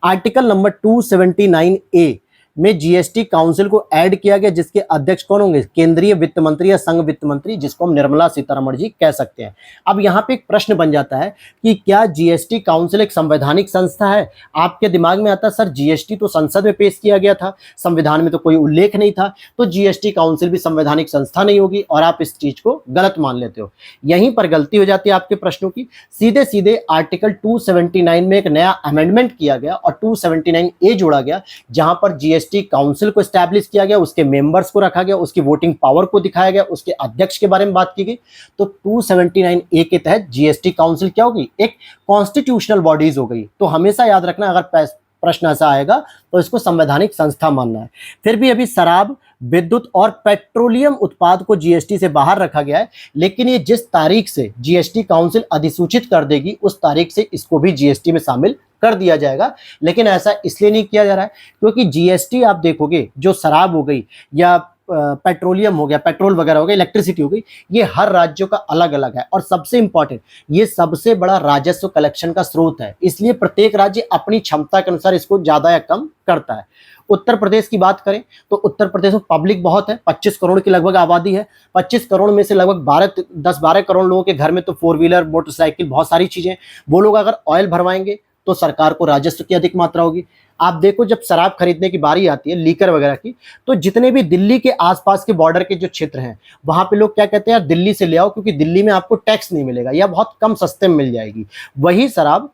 आर्टिकल नंबर 279A में जीएसटी काउंसिल को ऐड किया गया, जिसके अध्यक्ष कौन होंगे, केंद्रीय वित्त मंत्री या संघ वित्त मंत्री, जिसको हम निर्मला सीतारमण जी कह सकते हैं। अब यहाँ पे एक प्रश्न बन जाता है कि क्या जीएसटी काउंसिल एक संवैधानिक संस्था है। आपके दिमाग में आता है सर जीएसटी तो संसद में पेश किया गया था, संविधान में तो कोई उल्लेख नहीं था, तो जीएसटी काउंसिल भी संवैधानिक संस्था नहीं होगी, और आप इस चीज को गलत मान लेते हो। यहीं पर गलती हो जाती है आपके प्रश्नों की। सीधे सीधे आर्टिकल 279 में एक नया अमेंडमेंट किया गया और 279A जोड़ा गया, जहां पर जीएसटी काउंसिल को एस्टैब्लिश किया गया, उसके मेंबर्स को रखा गया, उसकी वोटिंग पावर को दिखाया गया, उसके अध्यक्ष के बारे में बात की गई। तो 279A के तहत जीएसटी काउंसिल क्या होगी, एक कॉन्स्टिट्यूशनल बॉडीज हो गई। तो हमेशा याद रखना, अगर प्रश्न ऐसा आएगा तो इसको संवैधानिक संस्था मानना है। फिर भी अभी शराब, विद्युत और पेट्रोलियम उत्पाद को जीएसटी से बाहर रखा गया है, लेकिन ये जिस तारीख से जीएसटी काउंसिल अधिसूचित कर देगी उस तारीख से इसको भी जीएसटी में शामिल कर दिया जाएगा। लेकिन ऐसा इसलिए नहीं किया जा रहा है क्योंकि जीएसटी आप देखोगे, जो शराब हो गई या पेट्रोलियम हो गया, पेट्रोल वगैरह हो गया, इलेक्ट्रिसिटी हो गई, ये हर राज्यों का अलग अलग है। और सबसे इंपॉर्टेंट, ये सबसे बड़ा राजस्व कलेक्शन का स्रोत है, इसलिए प्रत्येक राज्य अपनी क्षमता के अनुसार इसको ज्यादा या कम करता है। उत्तर प्रदेश की बात करें तो उत्तर प्रदेश में पब्लिक बहुत है, 25 करोड़ की लगभग आबादी है। 25 करोड़ में से लगभग 10-12 करोड़ लोगों के घर में तो 4 व्हीलर, मोटरसाइकिल, बहुत सारी चीजें। वो लोग अगर ऑयल भरवाएंगे तो सरकार को राजस्व की अधिक मात्रा होगी। आप देखो जब शराब खरीदने की बारी आती है लीकर वगैरह की, तो जितने भी दिल्ली के आसपास के बॉर्डर के जो क्षेत्र हैं वहां पे लोग क्या कहते हैं, यार दिल्ली से ले आओ क्योंकि दिल्ली में आपको टैक्स नहीं मिलेगा या बहुत कम सस्ते में मिल जाएगी। वही शराब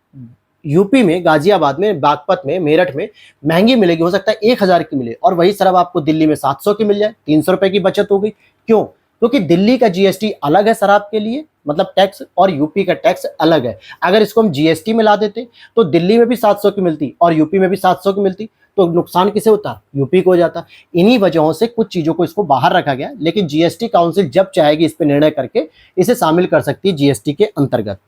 यूपी में, गाजियाबाद में, बागपत में, मेरठ में महंगी मिलेगी, हो सकता है 1,000 की मिले, और वही शराब आपको दिल्ली में 700 की मिल जाए, 300 रुपए की बचत हो गई। क्यों? क्योंकि दिल्ली का जीएसटी अलग है शराब के लिए, मतलब टैक्स, और यूपी का टैक्स अलग है। अगर इसको हम जीएसटी में ला देते तो दिल्ली में भी 700 की मिलती और यूपी में भी 700 की मिलती, तो नुकसान किसे होता? यूपी को हो जाता। इन्हीं वजहों से कुछ चीजों को इसको बाहर रखा गया, लेकिन जीएसटी काउंसिल जब चाहेगी इस पर निर्णय करके इसे शामिल कर सकती है जीएसटी के अंतर्गत।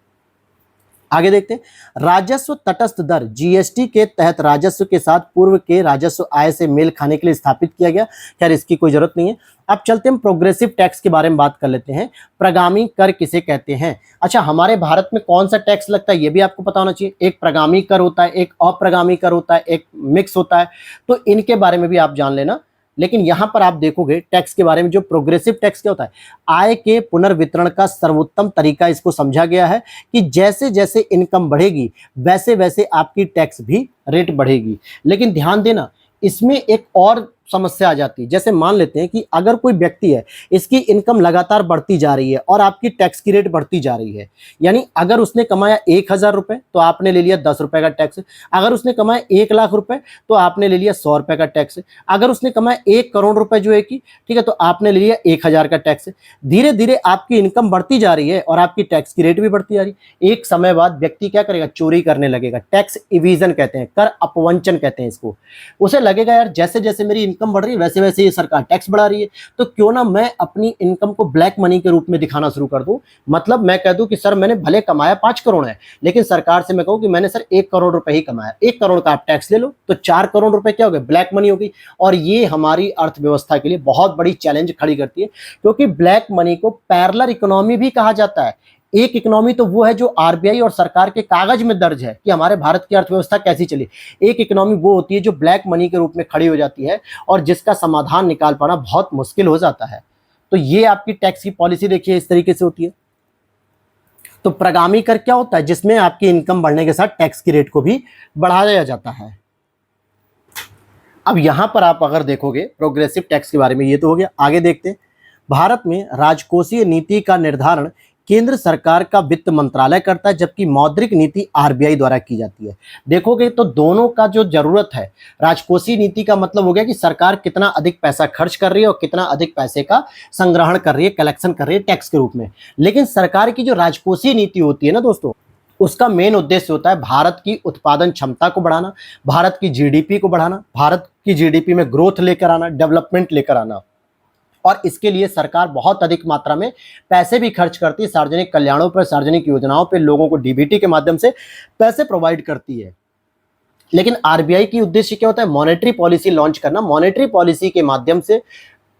आगे देखते हैं, राजस्व तटस्थ दर जीएसटी के तहत राजस्व के साथ पूर्व के राजस्व आय से मेल खाने के लिए स्थापित किया गया। खैर इसकी कोई जरूरत नहीं है। अब चलते हम प्रोग्रेसिव टैक्स के बारे में बात कर लेते हैं। प्रगामी कर किसे कहते हैं? अच्छा, हमारे भारत में कौन सा टैक्स लगता है ये भी आपको पता होना चाहिए। एक प्रगामी कर होता है, एक अप्रगामी कर होता है, एक मिक्स होता है, तो इनके बारे में भी आप जान लेना। लेकिन यहां पर आप देखोगे टैक्स के बारे में, जो प्रोग्रेसिव टैक्स क्या होता है, आय के पुनर्वितरण का सर्वोत्तम तरीका इसको समझा गया है कि जैसे जैसे इनकम बढ़ेगी वैसे वैसे आपकी टैक्स भी रेट बढ़ेगी। लेकिन ध्यान देना, इसमें एक और समस्या आ जाती है। जैसे मान लेते हैं कि अगर कोई व्यक्ति है, इसकी इनकम लगातार बढ़ती जा रही है और आपकी टैक्स की रेट बढ़ती जा रही है, यानी अगर उसने कमाया 1,000 रुपए तो आपने ले लिया 10 रुपए का टैक्स, अगर उसने कमाया 1,00,000 रुपए तो आपने ले लिया 100 रुपए का टैक्स, अगर उसने कमाया 1 करोड़ रुपए जो है कि, ठीक है, तो आपने ले लिया 1,000 का टैक्स। धीरे धीरे आपकी इनकम बढ़ती जा रही है और आपकी टैक्स की रेट भी बढ़ती जा रही है। एक समय बाद व्यक्ति क्या करेगा? चोरी करने लगेगा। टैक्स इवीजन कहते हैं, कर अपवंचन कहते हैं इसको। उसे लगेगा यार जैसे जैसे मेरी इनकम बढ़ रही है वैसे वैसे ये सरकार टैक्स बढ़ा रही है, तो क्यों ना मैं अपनी इनकम को ब्लैक मनी के रूप में दिखाना शुरू कर दूं। मतलब मैं कह दूं कि सर मैंने भले कमाया 5 करोड़ है, लेकिन सरकार से मैं कहूं कि मैंने सर 1 करोड़ रुपए ही कमाया, 1 करोड़ का आप टैक्स ले लो, तो 4 करोड़ रुपए क्या हो गए? ब्लैक मनी हो गई। और ये हमारी अर्थव्यवस्था के लिए बहुत बड़ी चैलेंज खड़ी करती है, क्योंकि ब्लैक मनी को पैरेलल इकोनॉमी भी कहा जाता है। एक इकोनॉमी तो वो है जो आरबीआई और सरकार के कागज में दर्ज है कि हमारे भारत की अर्थव्यवस्था कैसी चली। एक इकोनॉमी वो होती है जो ब्लैक मनी के रूप में खड़ी हो जाती है और जिसका समाधान निकाल पाना बहुत मुश्किल हो जाता है। तो ये आपकी टैक्स की पॉलिसी देखिए इस तरीके से होती है। तो प्रगामी कर क्या होता है? जिसमें आपकी इनकम बढ़ने के साथ टैक्स की रेट को भी बढ़ाया जाता है। अब यहां पर आप अगर देखोगे प्रोग्रेसिव टैक्स के बारे में, ये तो हो गया। आगे देखते हैं, भारत में राजकोषीय नीति का निर्धारण केंद्र सरकार का वित्त मंत्रालय करता है, जबकि मौद्रिक नीति आरबीआई द्वारा की जाती है। देखोगे तो दोनों का जो जरूरत है, राजकोषीय नीति का मतलब हो गया कि सरकार कितना अधिक पैसा खर्च कर रही है और कितना अधिक पैसे का संग्रहण कर रही है, कलेक्शन कर रही है टैक्स के रूप में। लेकिन सरकार की जो राजकोषीय नीति होती है ना दोस्तों, उसका मेन उद्देश्य होता है भारत की उत्पादन क्षमता को बढ़ाना, भारत की जीडीपी को बढ़ाना, भारत की जीडीपी में ग्रोथ लेकर आना, डेवलपमेंट लेकर आना। और इसके लिए सरकार बहुत अधिक मात्रा में पैसे भी खर्च करती है, सार्वजनिक कल्याणों पर, सार्वजनिक योजनाओं पर, लोगों को डीबीटी के माध्यम से पैसे प्रोवाइड करती है। लेकिन आरबीआई की उद्देश्य क्या होता है? मॉनेटरी पॉलिसी लॉन्च करना। मॉनेटरी पॉलिसी के माध्यम से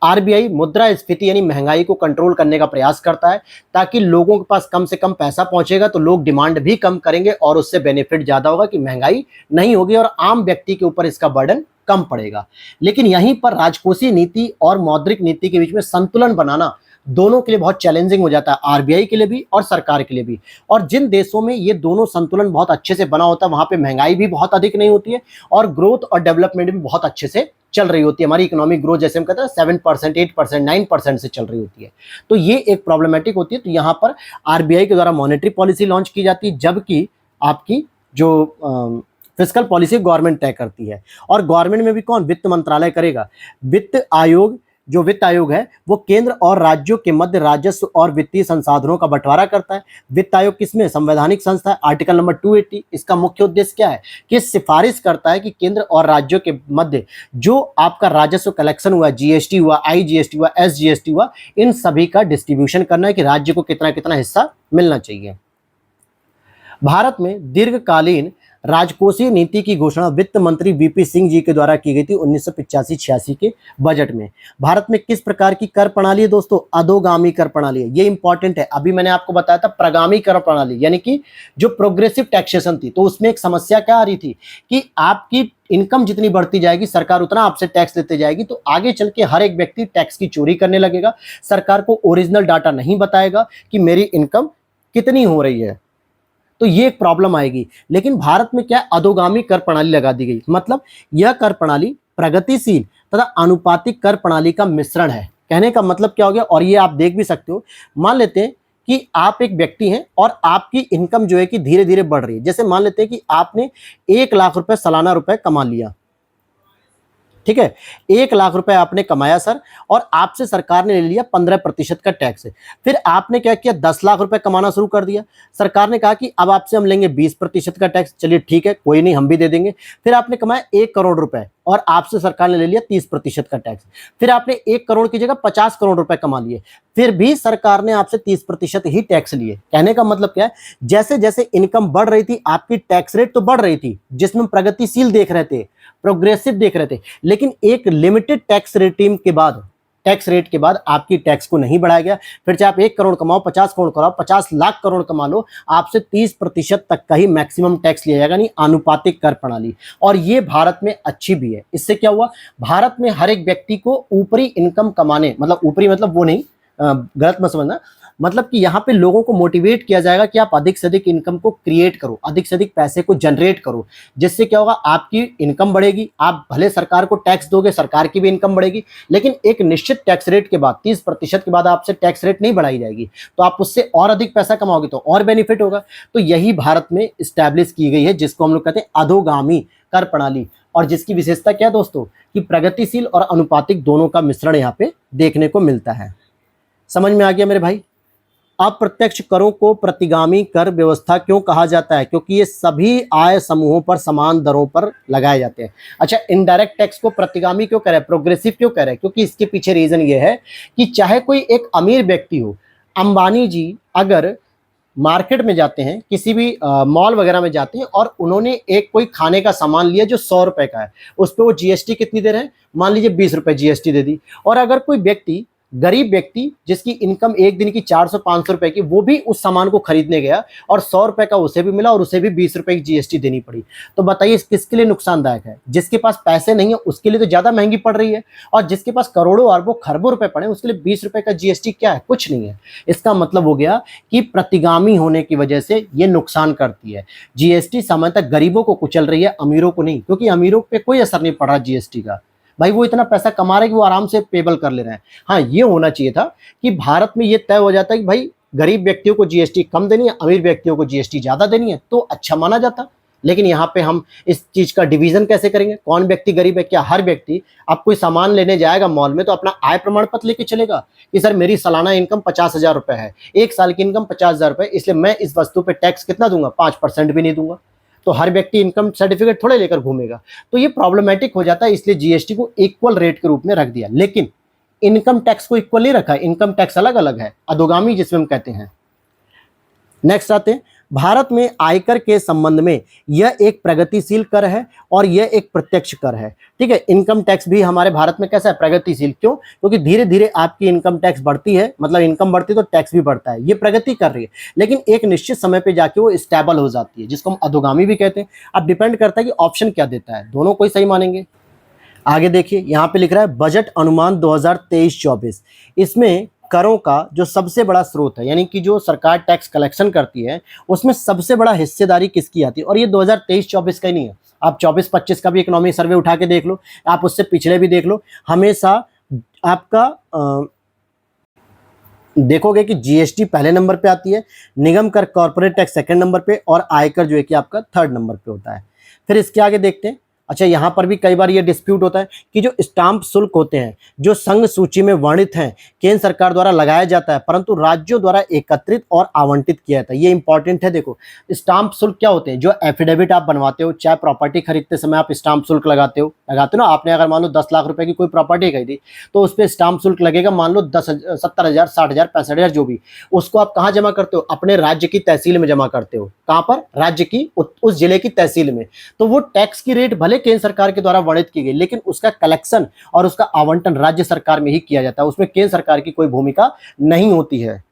आरबीआई मुद्रास्फीति यानी महंगाई को कंट्रोल करने का प्रयास करता है, ताकि लोगों के पास कम से कम पैसा पहुंचेगा तो लोग डिमांड भी कम करेंगे और उससे बेनिफिट ज्यादा होगा कि महंगाई नहीं होगी और आम व्यक्ति के ऊपर इसका बर्डन कम पड़ेगा। लेकिन यहीं पर राजकोषीय नीति और मौद्रिक नीति के बीच में संतुलन बनाना दोनों के लिए बहुत चैलेंजिंग हो जाता है, आरबीआई के लिए भी और सरकार के लिए भी। और जिन देशों में ये दोनों संतुलन बहुत अच्छे से बना होता है, वहां पे महंगाई भी बहुत अधिक नहीं होती है और ग्रोथ और डेवलपमेंट भी बहुत अच्छे से चल रही होती है। हमारी इकोनॉमिक ग्रोथ जैसे हम कहते हैं 7%, 8%, 9% से चल रही होती है। तो ये एक प्रॉब्लमेटिक होती है। तो यहाँ पर आरबीआई के द्वारा मॉनेटरी पॉलिसी लॉन्च की जाती है, जबकि आपकी जो फिस्कल पॉलिसी गवर्नमेंट तय करती है। और गवर्नमेंट में भी कौन? वित्त मंत्रालय करेगा। वित्त आयोग, जो वित्त आयोग है वो केंद्र और राज्यों के मध्य राजस्व और वित्तीय संसाधनों का बंटवारा करता है। वित्त आयोग किसमें? संवैधानिक संस्था है, आर्टिकल नंबर 280। इसका मुख्य उद्देश्य क्या है? कि सिफारिश करता है कि केंद्र और राज्यों के मध्य जो आपका राजस्व कलेक्शन हुआ, जीएसटी हुआ, आईजीएसटी हुआ, एसजीएसटी हुआ, इन सभी का डिस्ट्रीब्यूशन करना है कि राज्य को कितना कितना हिस्सा मिलना चाहिए। भारत में दीर्घकालीन राजकोषीय नीति की घोषणा वित्त मंत्री वीपी सिंह जी के द्वारा की गई थी 1985-86 के बजट में। भारत में किस प्रकार की कर प्रणाली है दोस्तों? अधोगामी कर प्रणाली है। ये इंपॉर्टेंट है। अभी मैंने आपको बताया था प्रगामी कर प्रणाली, यानी कि जो प्रोग्रेसिव टैक्सेशन थी, तो उसमें एक समस्या क्या आ रही थी कि आपकी इनकम जितनी बढ़ती जाएगी सरकार उतना आपसे टैक्स लेते जाएगी, तो आगे चल के हर एक व्यक्ति टैक्स की चोरी करने लगेगा। सरकार को ओरिजिनल डाटा नहीं बताएगा कि मेरी इनकम कितनी हो रही है। तो ये एक प्रॉब्लम आएगी। लेकिन भारत में क्या है, अधोगामी कर प्रणाली लगा दी गई, मतलब यह कर प्रणाली प्रगतिशील तथा अनुपातिक कर प्रणाली का मिश्रण है। कहने का मतलब क्या हो गया, और ये आप देख भी सकते हो, मान लेते हैं कि आप एक व्यक्ति हैं और आपकी इनकम जो है कि धीरे धीरे बढ़ रही है। जैसे मान लेते हैं कि आपने 1 लाख रुपए सालाना रुपए कमा लिया, ठीक है, 1 लाख रुपए आपने कमाया सर, और आपसे सरकार ने ले लिया 15% का टैक्स। फिर आपने क्या किया, 10 लाख रुपए कमाना शुरू कर दिया। सरकार ने कहा कि अब आपसे हम लेंगे 20% का टैक्स। चलिए ठीक है, कोई नहीं, हम भी दे देंगे। फिर आपने कमाया 1 करोड़ रुपए और आपसे सरकार ने ले लिया 30% का टैक्स। फिर आपने 1 करोड़ की जगह 50 करोड़ रुपए कमा लिए, फिर भी सरकार ने आपसे 30% ही टैक्स लिए। कहने का मतलब क्या है, जैसे जैसे इनकम बढ़ रही थी आपकी टैक्स रेट तो बढ़ रही थी, जिसमें प्रगतिशील देख रहे थे, प्रोग्रेसिव देख रहे थे, लेकिन एक लिमिटेड टैक्स रेट के बाद आपकी टैक्स को नहीं बढ़ाया गया। फिर चाहे आप 1 करोड़ कमाओ, 50 करोड़ कमाओ, 50 लाख करोड़ कमा लो, आपसे 30% तक का ही मैक्सिमम टैक्स लिया जाएगा, नहीं आनुपातिक कर प्रणाली। और ये भारत में अच्छी भी है। इससे क्या हुआ, भारत में हर एक व्यक्ति को ऊपरी इनकम कमाने, मतलब ऊपरी मतलब वो नहीं, गलत मत समझना, मतलब कि यहाँ पे लोगों को मोटिवेट किया जाएगा कि आप अधिक से अधिक इनकम को क्रिएट करो, अधिक से अधिक पैसे को जनरेट करो। जिससे क्या होगा, आपकी इनकम बढ़ेगी, आप भले सरकार को टैक्स दोगे, सरकार की भी इनकम बढ़ेगी, लेकिन एक निश्चित टैक्स रेट के बाद 30% के बाद आपसे टैक्स रेट नहीं बढ़ाई जाएगी, तो आप उससे और अधिक पैसा कमाओगे तो और बेनिफिट होगा। तो यही भारत में स्टैब्लिश की गई है, जिसको हम लोग कहते हैं अधोगामी कर प्रणाली। और जिसकी विशेषता क्या है दोस्तों, कि प्रगतिशील और अनुपातिक दोनों का मिश्रण यहाँ पे देखने को मिलता है। समझ में आ गया मेरे भाई। अप्रत्यक्ष करों को प्रतिगामी कर व्यवस्था क्यों कहा जाता है, क्योंकि ये सभी आय समूहों पर समान दरों पर लगाए जाते हैं। अच्छा, इनडायरेक्ट टैक्स को प्रतिगामी क्यों कह रहे हैं, प्रोग्रेसिव क्यों कह रहे हैं, क्योंकि इसके पीछे रीजन ये है कि चाहे कोई एक अमीर व्यक्ति हो, अंबानी जी अगर मार्केट में जाते हैं, किसी भी मॉल वगैरह में जाते हैं और उन्होंने एक कोई खाने का सामान लिया जो 100 रुपए का है, उस पर वो जीएसटी कितनी दे रहे हैं, मान लीजिए 20 रुपए जीएसटी दे दी। और अगर कोई व्यक्ति, गरीब व्यक्ति जिसकी इनकम एक दिन की 400-500 रुपए की, वो भी उस सामान को खरीदने गया और 100 रुपए का उसे भी मिला और उसे भी 20 रुपए की जीएसटी देनी पड़ी, तो बताइए किसके लिए नुकसानदायक है। जिसके पास पैसे नहीं है उसके लिए तो ज्यादा महंगी पड़ रही है, और जिसके पास करोड़ों अरबों खरबों रुपए पड़े उसके लिए 20 रुपए का जीएसटी क्या है, कुछ नहीं है। इसका मतलब हो गया कि प्रतिगामी होने की वजह से ये नुकसान करती है। जीएसटी सामान्यतः गरीबों को कुचल रही है, अमीरों को नहीं, क्योंकि अमीरों पे कोई असर नहीं पड़ रहा जीएसटी का। भाई वो इतना पैसा कमा रहे हैं कि वो आराम से पेबल कर ले रहे हैं। हाँ, ये होना चाहिए था कि भारत में ये तय हो जाता है कि भाई गरीब व्यक्तियों को जीएसटी कम देनी है, अमीर व्यक्तियों को जीएसटी ज्यादा देनी है, तो अच्छा माना जाता। लेकिन यहाँ पे हम इस चीज का डिवीजन कैसे करेंगे, कौन व्यक्ति गरीब है, क्या हर व्यक्ति, आप कोई सामान लेने जाएगा मॉल में तो अपना आय प्रमाण पत्र लेके चलेगा कि सर मेरी सालाना इनकम 50,000 रुपए है, एक साल की इनकम 50,000 रुपए, इसलिए मैं इस वस्तु पे टैक्स कितना दूंगा, 5% भी नहीं दूंगा। तो हर व्यक्ति इनकम सर्टिफिकेट थोड़े लेकर घूमेगा, तो ये प्रॉब्लमेटिक हो जाता है। इसलिए जीएसटी को इक्वल रेट के रूप में रख दिया, लेकिन इनकम टैक्स को इक्वल नहीं रखा, इनकम टैक्स अलग अलग है, अधोगामी जिसमें हम कहते हैं। नेक्स्ट आते हैं, भारत में आयकर के संबंध में यह एक प्रगतिशील कर है और यह एक प्रत्यक्ष कर है। ठीक है, इनकम टैक्स भी हमारे भारत में कैसा है, प्रगतिशील। क्यों, क्योंकि धीरे धीरे आपकी इनकम टैक्स बढ़ती है, मतलब इनकम बढ़ती है तो टैक्स भी बढ़ता है, ये प्रगति कर रही है। लेकिन एक निश्चित समय पे जाके वो स्टेबल हो जाती है, जिसको हम अधोगामी भी कहते हैं। अब डिपेंड करता है कि ऑप्शन क्या देता है, दोनों को ही सही मानेंगे। आगे देखिए, यहाँ पे लिख रहा है बजट अनुमान 2023-24। इसमें करों का जो सबसे बड़ा स्रोत है, यानी कि जो सरकार टैक्स कलेक्शन करती है, उसमें सबसे बड़ा हिस्सेदारी किसकी आती है। और ये 2023-24 का ही नहीं है, आप 24-25 का भी इकोनॉमिक सर्वे उठा के देख लो, आप उससे पिछले भी देख लो, हमेशा आपका देखोगे कि जीएसटी पहले नंबर पे आती है, निगम कर कॉर्पोरेट टैक्स सेकंड नंबर पे, और आयकर जो है कि आपका थर्ड नंबर पे होता है। फिर इसके आगे देखते हैं। अच्छा, यहाँ पर भी कई बार ये डिस्प्यूट होता है कि जो स्टाम्प शुल्क होते हैं, जो संघ सूची में वर्णित हैं, केंद्र सरकार द्वारा लगाया जाता है, परंतु राज्यों द्वारा एकत्रित और आवंटित किया जाता है। ये इंपॉर्टेंट है। देखो, स्टाम्प शुल्क क्या होते हैं, जो एफिडेविट आप बनवाते हो, चाहे प्रॉपर्टी खरीदते समय आप स्टाम्प शुल्क लगाते हो ना। आपने अगर मान लो 10 लाख रुपए की कोई प्रॉपर्टी खरीदी तो उस पर स्टाम्प शुल्क लगेगा, मान लो 70,000, 60,000, 65,000 जो भी, उसको आप कहाँ जमा करते हो, अपने राज्य की तहसील में जमा करते हो। कहाँ पर, राज्य की उस जिले की तहसील में। तो वो टैक्स की रेट भले केंद्र सरकार के द्वारा वर्णित की गई, लेकिन उसका कलेक्शन और उसका आवंटन राज्य सरकार में ही किया जाता है, उसमें केंद्र सरकार की कोई भूमिका नहीं होती है।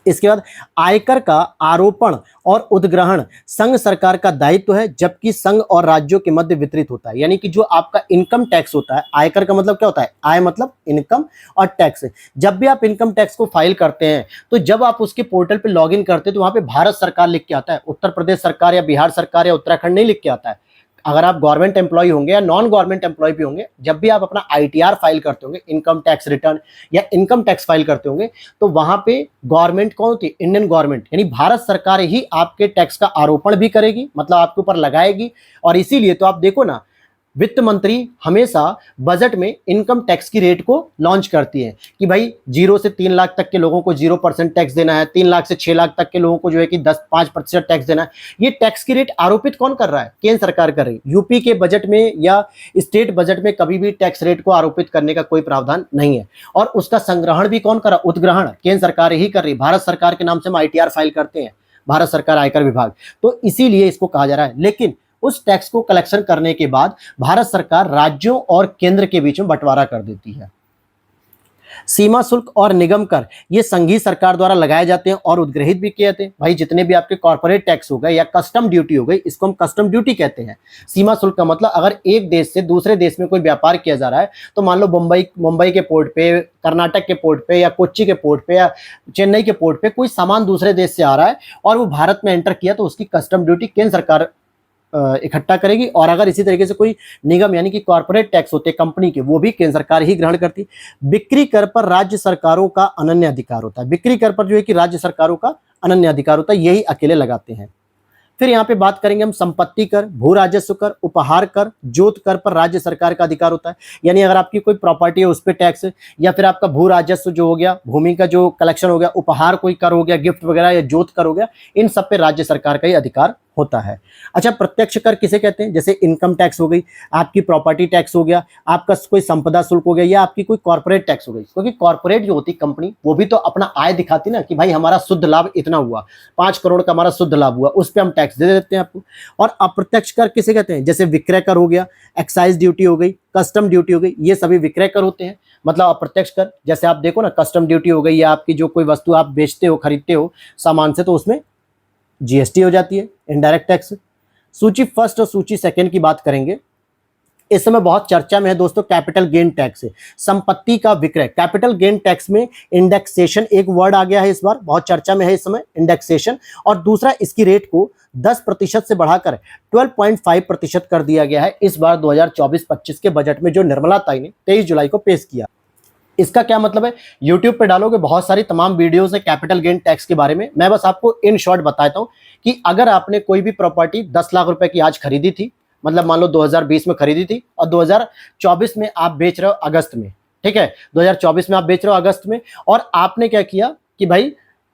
इसके बाद आयकर का आरोपण और उद्ग्रहण संघ सरकार का दायित्व है, जबकि संघ और राज्यों के मध्य वितरित होता है। यानी कि जो आपका इनकम टैक्स होता है, आयकर का मतलब क्या होता है, आय मतलब इनकम और टैक्स। जब भी आप इनकम टैक्स को फाइल करते हैं तो जब आप उसके पोर्टल पे लॉगिन करते हैं तो वहां पे भारत सरकार लिख के आता है, उत्तर प्रदेश सरकार या बिहार सरकार या उत्तराखंड नहीं लिख के आता है। अगर आप गवर्नमेंट एम्प्लॉय होंगे या नॉन गवर्नमेंट एम्प्लॉय भी होंगे, जब भी आप अपना आईटीआर फाइल करते होंगे, इनकम टैक्स रिटर्न या इनकम टैक्स फाइल करते होंगे, तो वहां पे गवर्नमेंट कौन होती है, इंडियन गवर्नमेंट यानी भारत सरकार ही आपके टैक्स का आरोपण भी करेगी, मतलब आपके ऊपर लगाएगी। और इसीलिए तो आप देखो ना, वित्त मंत्री हमेशा बजट में इनकम टैक्स की रेट को लॉन्च करती है कि भाई 0 से 3 लाख तक के लोगों को 0% टैक्स देना है, 3 लाख से 6 लाख तक के लोगों को जो है कि 10-5% टैक्स देना है। ये टैक्स की रेट आरोपित कौन कर रहा है, केंद्र सरकार कर रही है। यूपी के बजट में या स्टेट बजट में कभी भी टैक्स रेट को आरोपित करने का कोई प्रावधान नहीं है। और उसका संग्रहण भी कौन कर रहा है, उद्ग्रहण केंद्र सरकार ही कर रही है। भारत सरकार के नाम से हम आईटीआर फाइल करते हैं, भारत सरकार आयकर विभाग, तो इसीलिए इसको कहा जा रहा है। लेकिन उस टैक्स को कलेक्शन करने के बाद भारत सरकार राज्यों और केंद्र के बीच में बंटवारा कर देती है। सीमा शुल्क और निगम कर ये संघीय सरकार द्वारा लगाए जाते हैं और उद्ग्रहित भी किए जाते हैं। भाई जितने भी आपके कॉर्पोरेट टैक्स हो गए या कस्टम ड्यूटी हो गई, इसको हम कस्टम ड्यूटी कहते हैं। सीमा शुल्क का मतलब अगर एक देश से दूसरे देश में कोई व्यापार किया जा रहा है, तो मान लो मुंबई के पोर्ट पे, कर्नाटक के पोर्ट पे या कोच्चि के पोर्ट पे या चेन्नई के पोर्ट पे कोई सामान दूसरे देश से आ रहा है और वो भारत में एंटर किया, तो उसकी कस्टम ड्यूटी केंद्र सरकार इकट्ठा करेगी। और अगर इसी तरीके से कोई निगम यानी कि कॉर्पोरेट टैक्स होते हैं कंपनी के, वो भी केंद्र सरकार ही ग्रहण करती। बिक्री कर पर राज्य सरकारों का अनन्य अधिकार होता है। बिक्री कर पर जो है कि राज्य सरकारों का अनन्य अधिकार होता है, यही अकेले लगाते हैं। फिर यहाँ पे बात करेंगे हम संपत्ति कर, भू राजस्व कर, उपहार कर, जोत कर पर राज्य सरकार का अधिकार होता है। यानी अगर आपकी कोई प्रॉपर्टी है उस पर टैक्स, या फिर आपका भू राजस्व जो हो गया, भूमि का जो कलेक्शन हो गया, उपहार कोई कर हो गया, गिफ्ट वगैरह या जोत कर हो गया, इन सब पे राज्य सरकार का ही अधिकार होता है। अच्छा, प्रत्यक्ष कर किसे कहते हैं, जैसे इनकम टैक्स हो गई, आपकी प्रॉपर्टी टैक्स हो गया, आपका कोई संपदा शुल्क हो गया, या आपकी कोई कॉर्पोरेट टैक्स हो गई। क्योंकि कॉर्पोरेट जो होती कंपनी, वो भी तो अपना आय दिखाती ना कि भाई हमारा शुद्ध लाभ इतना हुआ, 5 करोड़ का हमारा शुद्ध लाभ हुआ, उस पर हम टैक्स दे देते हैं आपको। और अप्रत्यक्ष कर किसे कहते हैं, जैसे विक्रय कर हो गया, एक्साइज ड्यूटी हो गई, कस्टम ड्यूटी हो गई, ये सभी विक्रय कर होते हैं। मतलब अप्रत्यक्ष कर, जैसे आप देखो ना, कस्टम ड्यूटी हो गई, या आपकी जो कोई वस्तु आप बेचते हो, खरीदते हो सामान से, तो उसमें जीएसटी हो जाती है, इनडायरेक्ट टैक्स। सूची फर्स्ट और सूची सेकंड की बात करेंगे। इस समय बहुत चर्चा में है दोस्तों कैपिटल गेन टैक्स, संपत्ति का विक्रय। कैपिटल गेन टैक्स में इंडेक्सेशन एक वर्ड आ गया है, इस बार बहुत चर्चा में है इस समय इंडेक्सेशन। और दूसरा, इसकी रेट को 10% से बढ़ाकर 12.5% कर दिया गया है इस बार 2024-25 के बजट में, जो निर्मला ताई ने 23 जुलाई को पेश किया। इसका क्या मतलब है, YouTube पे डालोगे बहुत सारी तमाम वीडियोस है कैपिटल गेन टैक्स के बारे में। मैं बस आपको इन शॉर्ट बताता हूं कि अगर आपने कोई भी प्रॉपर्टी 10 लाख रुपए की आज खरीदी थी, मतलब मान लो 2020 में खरीदी थी और 2024 में आप बेच रहे हो अगस्त में, ठीक है, 2024 में आप बेच रहे हो अगस्त में, और आपने क्या किया कि भाई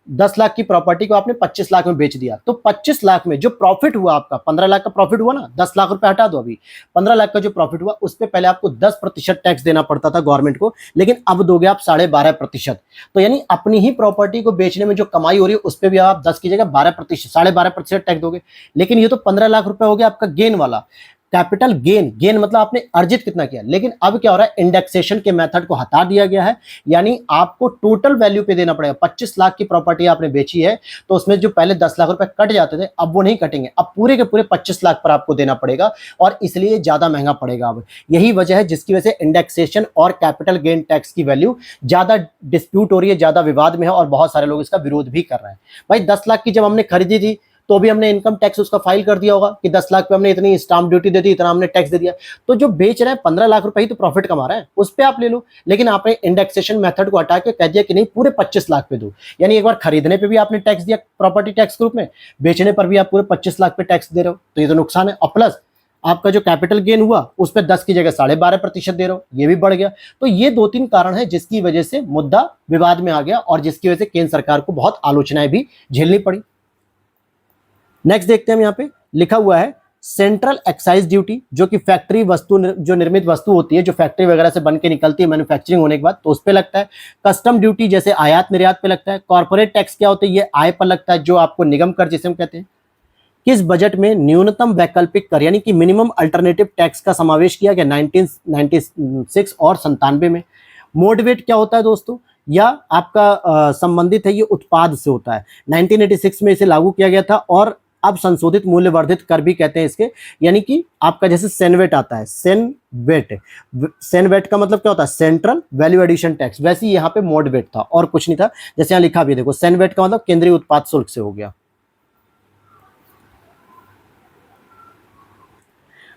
10 लाख की प्रॉपर्टी को आपने 25 लाख में बेच दिया, तो 25 लाख में जो प्रॉफिट हुआ आपका, 15 लाख का प्रॉफिट हुआ ना, 10 लाख रुपए हटा दो, अभी 15 लाख का जो प्रॉफिट हुआ उस पर पहले आपको 10% टैक्स देना पड़ता था गवर्नमेंट को, लेकिन अब दोगे आप 12.5%। तो यानी अपनी ही प्रॉपर्टी को बेचने में जो कमाई हो रही है उस पर भी आप 10 की जगह 12%, 12.5% टैक्स दोगे। लेकिन ये तो 15 लाख रुपए हो गया आपका गेन वाला, कैपिटल गेन। गेन मतलब आपने अर्जित कितना किया। लेकिन अब क्या हो रहा है, इंडेक्सेशन के मेथड को हटा दिया गया है, यानी आपको टोटल वैल्यू पे देना पड़ेगा। 25 लाख की प्रॉपर्टी आपने बेची है, तो उसमें जो पहले 10 लाख रुपए कट जाते थे, अब वो नहीं कटेंगे, अब पूरे के पूरे 25 लाख पर आपको देना पड़ेगा, और इसलिए ज्यादा महंगा पड़ेगा। अब यही वजह है जिसकी वजह से इंडेक्सेशन और कैपिटल गेन टैक्स की वैल्यू ज्यादा डिस्प्यूट हो रही है, ज्यादा विवाद में है, और बहुत सारे लोग इसका विरोध भी कर रहे हैं। भाई 10 लाख की जब हमने खरीदी थी तो भी हमने इनकम टैक्स उसका फाइल कर दिया होगा कि 10 लाख पे हमने इतनी स्टाम्प ड्यूटी दे दी, इतना हमने टैक्स दे दिया। तो जो बेच रहे हैं 15 लाख रुपए ही तो प्रॉफिट कमा रहा है, उस पे आप ले लो। लेकिन आपने इंडेक्सेशन मेथड को हटा के कह दिया कि नहीं, पूरे 25 लाख पे दो। यानी एक बार खरीदने पे भी आपने टैक्स दिया प्रॉपर्टी टैक्स के रूप में, बेचने पर भी आप पूरे 25 लाख पे टैक्स दे रहे हो, तो ये तो नुकसान है। और प्लस आपका जो कैपिटल गेन हुआ उस पर 10 की जगह 12.5% दे रहे हो, ये भी बढ़ गया। तो ये 2-3 कारण है जिसकी वजह से मुद्दा विवाद में आ गया, और जिसकी वजह से केंद्र सरकार को बहुत आलोचनाएं भी झेलनी पड़ी। नेक्स्ट देखते हैं हम, यहाँ पे लिखा हुआ है सेंट्रल एक्साइज ड्यूटी, जो कि फैक्ट्री वस्तु, जो निर्मित वस्तु होती है, जो फैक्ट्री वगैरह से बन के निकलती है मैन्युफैक्चरिंग होने के बाद, तो उस पे लगता है। कस्टम ड्यूटी जैसे आयात निर्यात पे लगता है। कॉर्पोरेट टैक्स क्या होता है, ये आय पर लगता है, जो आपको निगम कर जिसे हम कहते हैं। किस बजट में न्यूनतम वैकल्पिक कर यानी कि मिनिमम अल्टरनेटिव टैक्स का समावेश किया गया, 1996 और 97 में। मोडवेट क्या होता है दोस्तों, या आपका संबंधित है ये उत्पाद से होता है। 1986 में इसे लागू किया गया था और अब संशोधित मूल्य वर्धित कर भी कहते हैं इसके, यानी कि आपका जैसे सेनवेट आता है, सेनवेट का मतलब क्या होता है, सेंट्रल वैल्यू एडिशन टैक्स, वैसे ही यहाँ पे मोडवेट था और कुछ नहीं था। जैसे यहाँ लिखा भी है, देखो सेनवेट का मतलब केंद्रीय उत्पाद शुल्क से हो गया।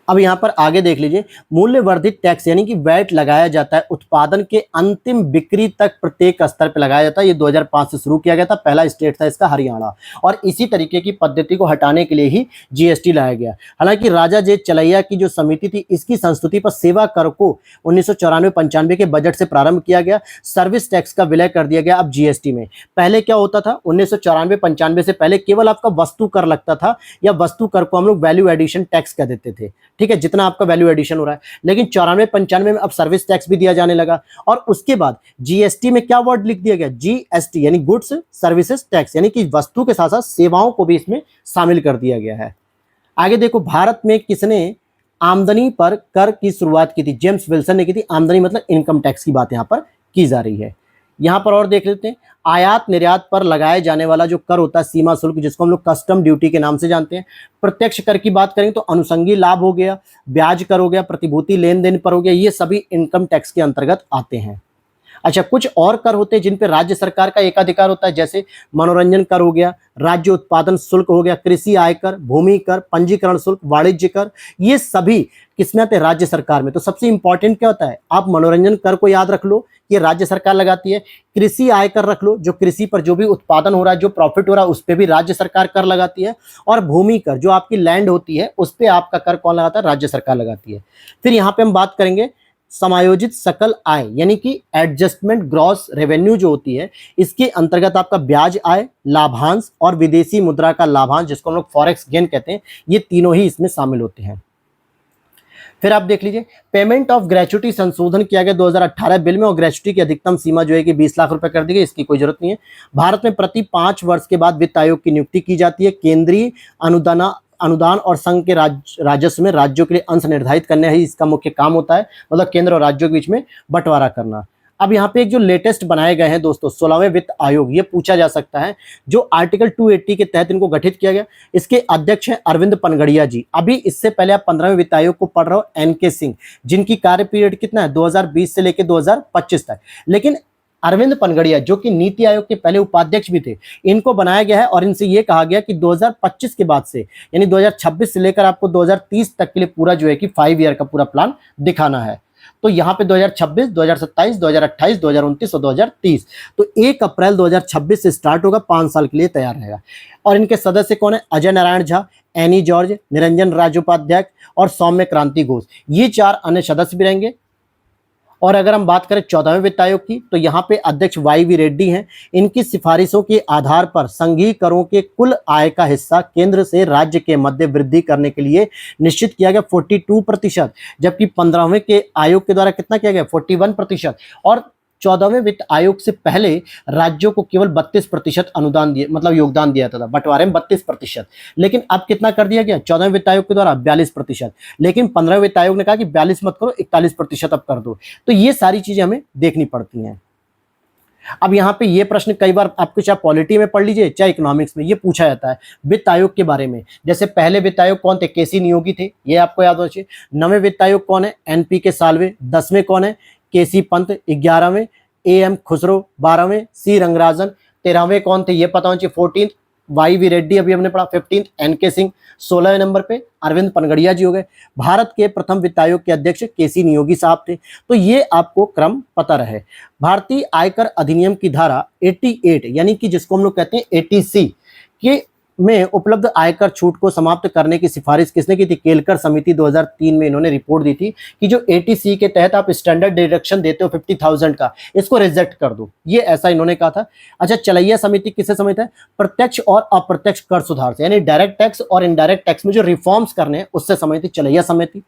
अब यहां पर आगे देख लीजिए, मूल्य वर्धित टैक्स यानी कि वैट लगाया जाता है उत्पादन के अंतिम बिक्री तक प्रत्येक स्तर पर लगाया जाता है। ये 2005 से शुरू किया गया था, पहला स्टेट था इसका हरियाणा, और इसी तरीके की पद्धति को हटाने के लिए ही जीएसटी लाया गया। हालांकि राजा जे चलैया की जो समिति थी, इसकी संस्तुति पर सेवा कर को 1994-95 के बजट से प्रारंभ किया गया। सर्विस टैक्स का विलय कर दिया गया अब जीएसटी में। पहले क्या होता था, 1994-95 से पहले केवल आपका वस्तु कर लगता था, या वस्तु कर को हम लोग वैल्यू एडिशन टैक्स कह देते थे, ठीक है, जितना आपका वैल्यू एडिशन हो रहा है। लेकिन 94-95 में अब सर्विस टैक्स भी दिया जाने लगा, और उसके बाद जीएसटी में क्या वर्ड लिख दिया गया, जीएसटी यानी गुड्स सर्विसेज टैक्स, यानी कि वस्तु के साथ साथ सेवाओं को भी इसमें शामिल कर दिया गया है। आगे देखो, भारत में किसने आमदनी पर कर की शुरुआत की थी, जेम्स विल्सन ने की थी। आमदनी मतलब इनकम टैक्स की बात यहां पर की जा रही है। यहां पर और देख लेते हैं, आयात निर्यात पर लगाए जाने वाला जो कर होता है, सीमा शुल्क, जिसको हम लोग कस्टम ड्यूटी के नाम से जानते हैं। प्रत्यक्ष कर की बात करें तो अनुषंगी लाभ हो गया, ब्याज कर हो गया, प्रतिभूति लेन देन पर हो गया, ये सभी इनकम टैक्स के अंतर्गत आते हैं। अच्छा, कुछ और कर होते हैं जिन पे राज्य सरकार का एकाधिकार होता है, जैसे मनोरंजन कर हो गया, राज्य उत्पादन शुल्क हो गया, कृषि आयकर, भूमि कर, पंजीकरण शुल्क, वाणिज्य कर, ये सभी किसमें आते हैं, राज्य सरकार में। तो सबसे इंपॉर्टेंट क्या होता है, आप मनोरंजन कर को याद रख लो, ये राज्य सरकार लगाती है। कृषि आयकर रख लो, जो कृषि पर जो भी उत्पादन हो रहा है, जो प्रॉफिट हो रहा है, उस पर भी राज्य सरकार कर लगाती है। और भूमि कर, जो आपकी लैंड होती है, उस पर आपका कर कौन लगाता है, राज्य सरकार लगाती है। फिर यहाँ पे हम बात करेंगे समायोजित सकल आय, यानी कि एडजस्टमेंट ग्रॉस रेवेन्यू जो होती है, इसके अंतर्गत आपका ब्याज आय, लाभांश और विदेशी मुद्रा का लाभांश, जिसको हम लोग फॉरेक्स गेन कहते हैं, ये तीनों ही इसमें शामिल होते हैं। फिर आप देख लीजिए, पेमेंट ऑफ ग्रेच्युटी संशोधन किया गया 2018 बिल में, और ग्रेच्युटी की अधिकतम सीमा जो है कि 20 लाख रुपए कर दी गई, इसकी कोई जरूरत नहीं है। भारत में प्रति 5 वर्ष के बाद वित्त आयोग की नियुक्ति की जाती है। केंद्रीय अनुदान और संघ के राजस्व में राज्यों के लिए अंश निर्धारित करने ही इसका मुख्य काम होता है, मतलब केंद्र और राज्यों के बीच में बंटवारा करना। अब यहाँ पे एक जो लेटेस्ट बनाए गए हैं दोस्तों, 16वें वित्त आयोग, ये पूछा जा सकता है, जो आर्टिकल 280 के तहत इनको गठित किया गया। इसके अध्यक्ष हैं अरविंद पनगड़िया जी। अभी इससे पहले आप 15वें वित्त आयोग को पढ़ रहे हो, एनके सिंह, जिनकी कार्य पीरियड कितना है, 2020 से लेकर 2025 तक। लेकिन अरविंद पनगड़िया, जो कि नीति आयोग के पहले उपाध्यक्ष भी थे, इनको बनाया गया है और इनसे ये कहा गया कि 2025 के बाद से, यानी 2026 से लेकर आपको 2030 तक के लिए पूरा जो है कि 5 ईयर का पूरा प्लान दिखाना है। तो यहाँ पे 2026, 2027, 2028, 2029 और 2030, तो 1 अप्रैल 2026 से स्टार्ट होगा, 5 साल के लिए तैयार रहेगा। और इनके सदस्य कौन है, अजय नारायण झा, एनी जॉर्ज, निरंजन राजोपाध्याय और सौम्य क्रांति घोष, ये 4 अन्य सदस्य भी रहेंगे। और अगर हम बात करें 14वें वित्त आयोग की, तो यहाँ पे अध्यक्ष YV रेड्डी हैं। इनकी सिफारिशों के आधार पर संघीय करों के कुल आय का हिस्सा केंद्र से राज्य के मध्य वृद्धि करने के लिए निश्चित किया गया 42%, जबकि 15वें के आयोग के द्वारा कितना किया गया, 41%। और 14वें वित्त आयोग से पहले राज्यों को केवल 32% अनुदान दिए, मतलब योगदान दिया था, बंटवारे में 32%। लेकिन अब कितना कर दिया गया 14वें वित्त आयोग के द्वारा, 42%। लेकिन 15वें वित्त आयोग ने कहा कि 42 मत करो, 41% अब कर दो। तो ये सारी चीजें हमें देखनी पड़ती हैं। अब यहाँ पे ये प्रश्न कई बार आपको चाहे पॉलिटी में पढ़ लीजिए चाहे इकोनॉमिक्स में, ये पूछा जाता है वित्त आयोग के बारे में। जैसे पहले वित्त आयोग कौन थे, केसी नियोगी थे, ये आपको याद होना चाहिए। 9वें वित्त आयोग कौन है, NPK साल्वे। 10वें कौन है, केसी पंत। 11वें AM खुसरो। 12वें C रंगराजन। 13वें कौन थे, ये पता होना चाहिए, 14th YV रेड्डी, अभी हमने पढ़ा। 15th NK Singh. 16वें नंबर पे अरविंद पनगड़िया जी हो गए। भारत के प्रथम वित्त आयोग के अध्यक्ष केसी नियोगी साहब थे। तो ये आपको क्रम पता रहे। भारतीय आयकर अधिनियम की धारा 88, यानी कि जिसको हम लोग कहते हैं 80C के में उपलब्ध आयकर छूट को समाप्त करने की सिफारिश किसने की थी, केलकर समिति। 2003 में इन्होंने रिपोर्ट दी थी कि जो 80C के तहत आप स्टैंडर्ड डिडक्शन देते हो 50,000 का, इसको रिजेक्ट कर दो, ये ऐसा इन्होंने कहा था। अच्छा, चलैया समिति किससे समित है, प्रत्यक्ष और अप्रत्यक्ष कर सुधार से, यानी डायरेक्ट टैक्स और इनडायरेक्ट टैक्स में जो रिफॉर्म्स करने हैं उससे समिति चलैया समिति।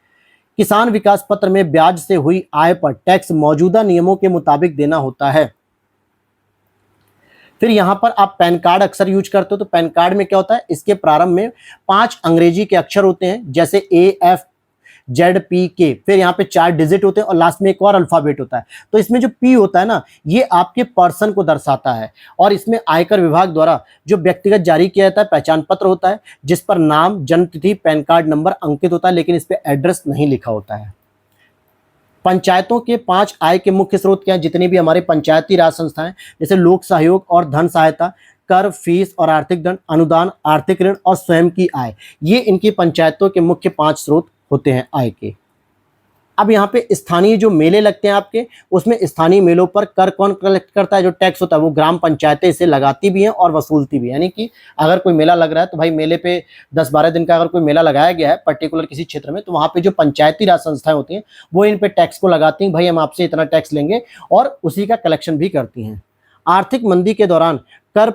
किसान विकास पत्र में ब्याज से हुई आय पर टैक्स मौजूदा नियमों के मुताबिक देना होता है। फिर यहां पर आप पैन कार्ड अक्सर यूज करते हो, तो पैन कार्ड में क्या होता है, इसके प्रारंभ में 5 अंग्रेजी के अक्षर होते हैं, जैसे AF, ZPK, फिर यहाँ पे 4 डिजिट होते हैं और लास्ट में एक और अल्फाबेट होता है। तो इसमें जो P होता है ना, ये आपके पर्सन को दर्शाता है और इसमें आयकर विभाग द्वारा जो व्यक्तिगत जारी किया जाता है पहचान पत्र होता है, जिस पर नाम, जन्म तिथि, पैन कार्ड नंबर अंकित होता है, लेकिन इस पे एड्रेस नहीं लिखा होता है। पंचायतों के 5 आय के मुख्य स्रोत क्या हैं? जितनी भी हमारे पंचायती राज संस्थाएं, जैसे लोक सहयोग और धन सहायता, कर, फीस और आर्थिक दंड, अनुदान, आर्थिक ऋण और स्वयं की आय, ये इनकी पंचायतों के मुख्य 5 स्रोत होते हैं आय के। अब यहाँ पे स्थानीय जो मेले लगते हैं आपके, उसमें स्थानीय मेलों पर कर कौन कलेक्ट करता है? जो टैक्स होता है वो ग्राम पंचायतें इसे लगाती भी हैं और वसूलती भी है। यानी कि अगर कोई मेला लग रहा है तो भाई मेले पे 10-12 दिन का अगर कोई मेला लगाया गया है पर्टिकुलर किसी क्षेत्र में, तो वहाँ पे जो पंचायती राज संस्थाएं होती हैं वो इन पे टैक्स को लगाती हैं, भाई हम आपसे इतना टैक्स लेंगे, और उसी का कलेक्शन भी करती हैं। आर्थिक मंदी के दौरान कर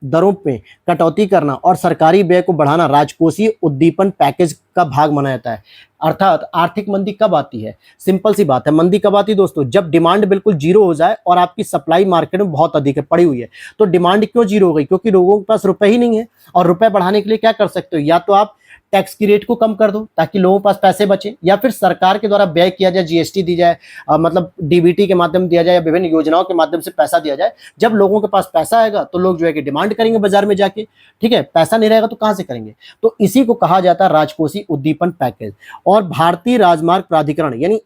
दरों में कटौती करना और सरकारी व्यय को बढ़ाना राजकोषीय उद्दीपन पैकेज का भाग माना जाता है। अर्थात आर्थिक मंदी कब आती है? सिंपल सी बात है, मंदी कब आती है दोस्तों? जब डिमांड बिल्कुल जीरो हो जाए और आपकी सप्लाई मार्केट में बहुत अधिक है, पड़ी हुई है। तो डिमांड क्यों जीरो हो गई? क्योंकि लोगों के पास रुपए ही नहीं है, और रुपए बढ़ाने के लिए क्या कर सकते हो? या तो आप टैक्स की रेट को कम कर दो ताकि लोगों के पास पैसे बचे, या फिर सरकार के द्वारा व्यय किया जाए, जीएसटी दी जाए, मतलब डीबीटी के माध्यम दिया जाए या विभिन्न योजनाओं के माध्यम से पैसा दिया जाए। जब लोगों के पास पैसा आएगा तो लोग जो है कि डिमांड करेंगे बाजार में जाके, ठीक है। पैसा नहीं रहेगा तो कहां से करेंगे? तो इसी को कहा जाता है राजकोषीय उद्दीपन पैकेज। और भारतीय राजमार्ग प्राधिकरण यानी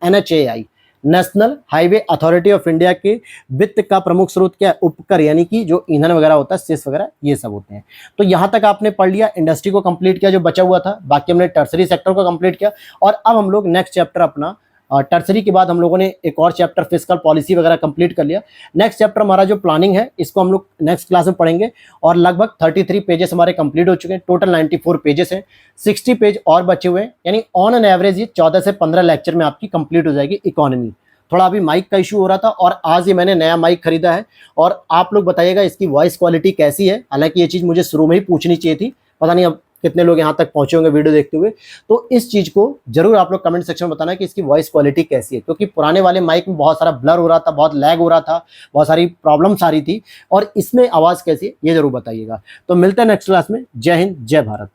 NHAI, national highway authority of India के वित्त का प्रमुख स्रोत क्या है? उपकर, यानी कि जो ईंधन वगैरह होता है, सेस वगैरह, ये सब होते हैं। तो यहां तक आपने पढ़ लिया, इंडस्ट्री को कंप्लीट किया जो बचा हुआ था, बाकी हमने टर्सरी सेक्टर को कंप्लीट किया। और अब हम लोग नेक्स्ट चैप्टर अपना टर्सरी के बाद हम लोगों ने एक और चैप्टर फिस्कल पॉलिसी वगैरह कंप्लीट कर लिया। नेक्स्ट चैप्टर हमारा जो प्लानिंग है इसको हम लोग नेक्स्ट क्लास में पढ़ेंगे, और लगभग 33 पेजेस हमारे कंप्लीट हो चुके हैं। टोटल 94 पेजेस हैं, 60 पेज और बचे हुए हैं, यानी ऑन एन एवरेज ये 14 से 15 लेक्चर में आपकी कंप्लीट हो जाएगी इकोनॉमी। थोड़ा अभी माइक का इशू हो रहा था और आज ही मैंने नया माइक खरीदा है, और आप लोग बताइएगा इसकी वॉइस क्वालिटी कैसी है। हालांकि ये चीज़ मुझे शुरू में ही पूछनी चाहिए थी, पता नहीं अब कितने लोग यहाँ तक पहुंचे होंगे वीडियो देखते हुए। तो इस चीज़ को जरूर आप लोग कमेंट सेक्शन में बताना कि इसकी वॉइस क्वालिटी कैसी है, क्योंकि पुराने वाले माइक में बहुत सारा ब्लर हो रहा था, बहुत लैग हो रहा था, बहुत सारी प्रॉब्लम्स आ रही थी, और इसमें आवाज़ कैसी है ये जरूर बताइएगा। तो मिलते हैं नेक्स्ट क्लास में। जय हिंद, जय भारत।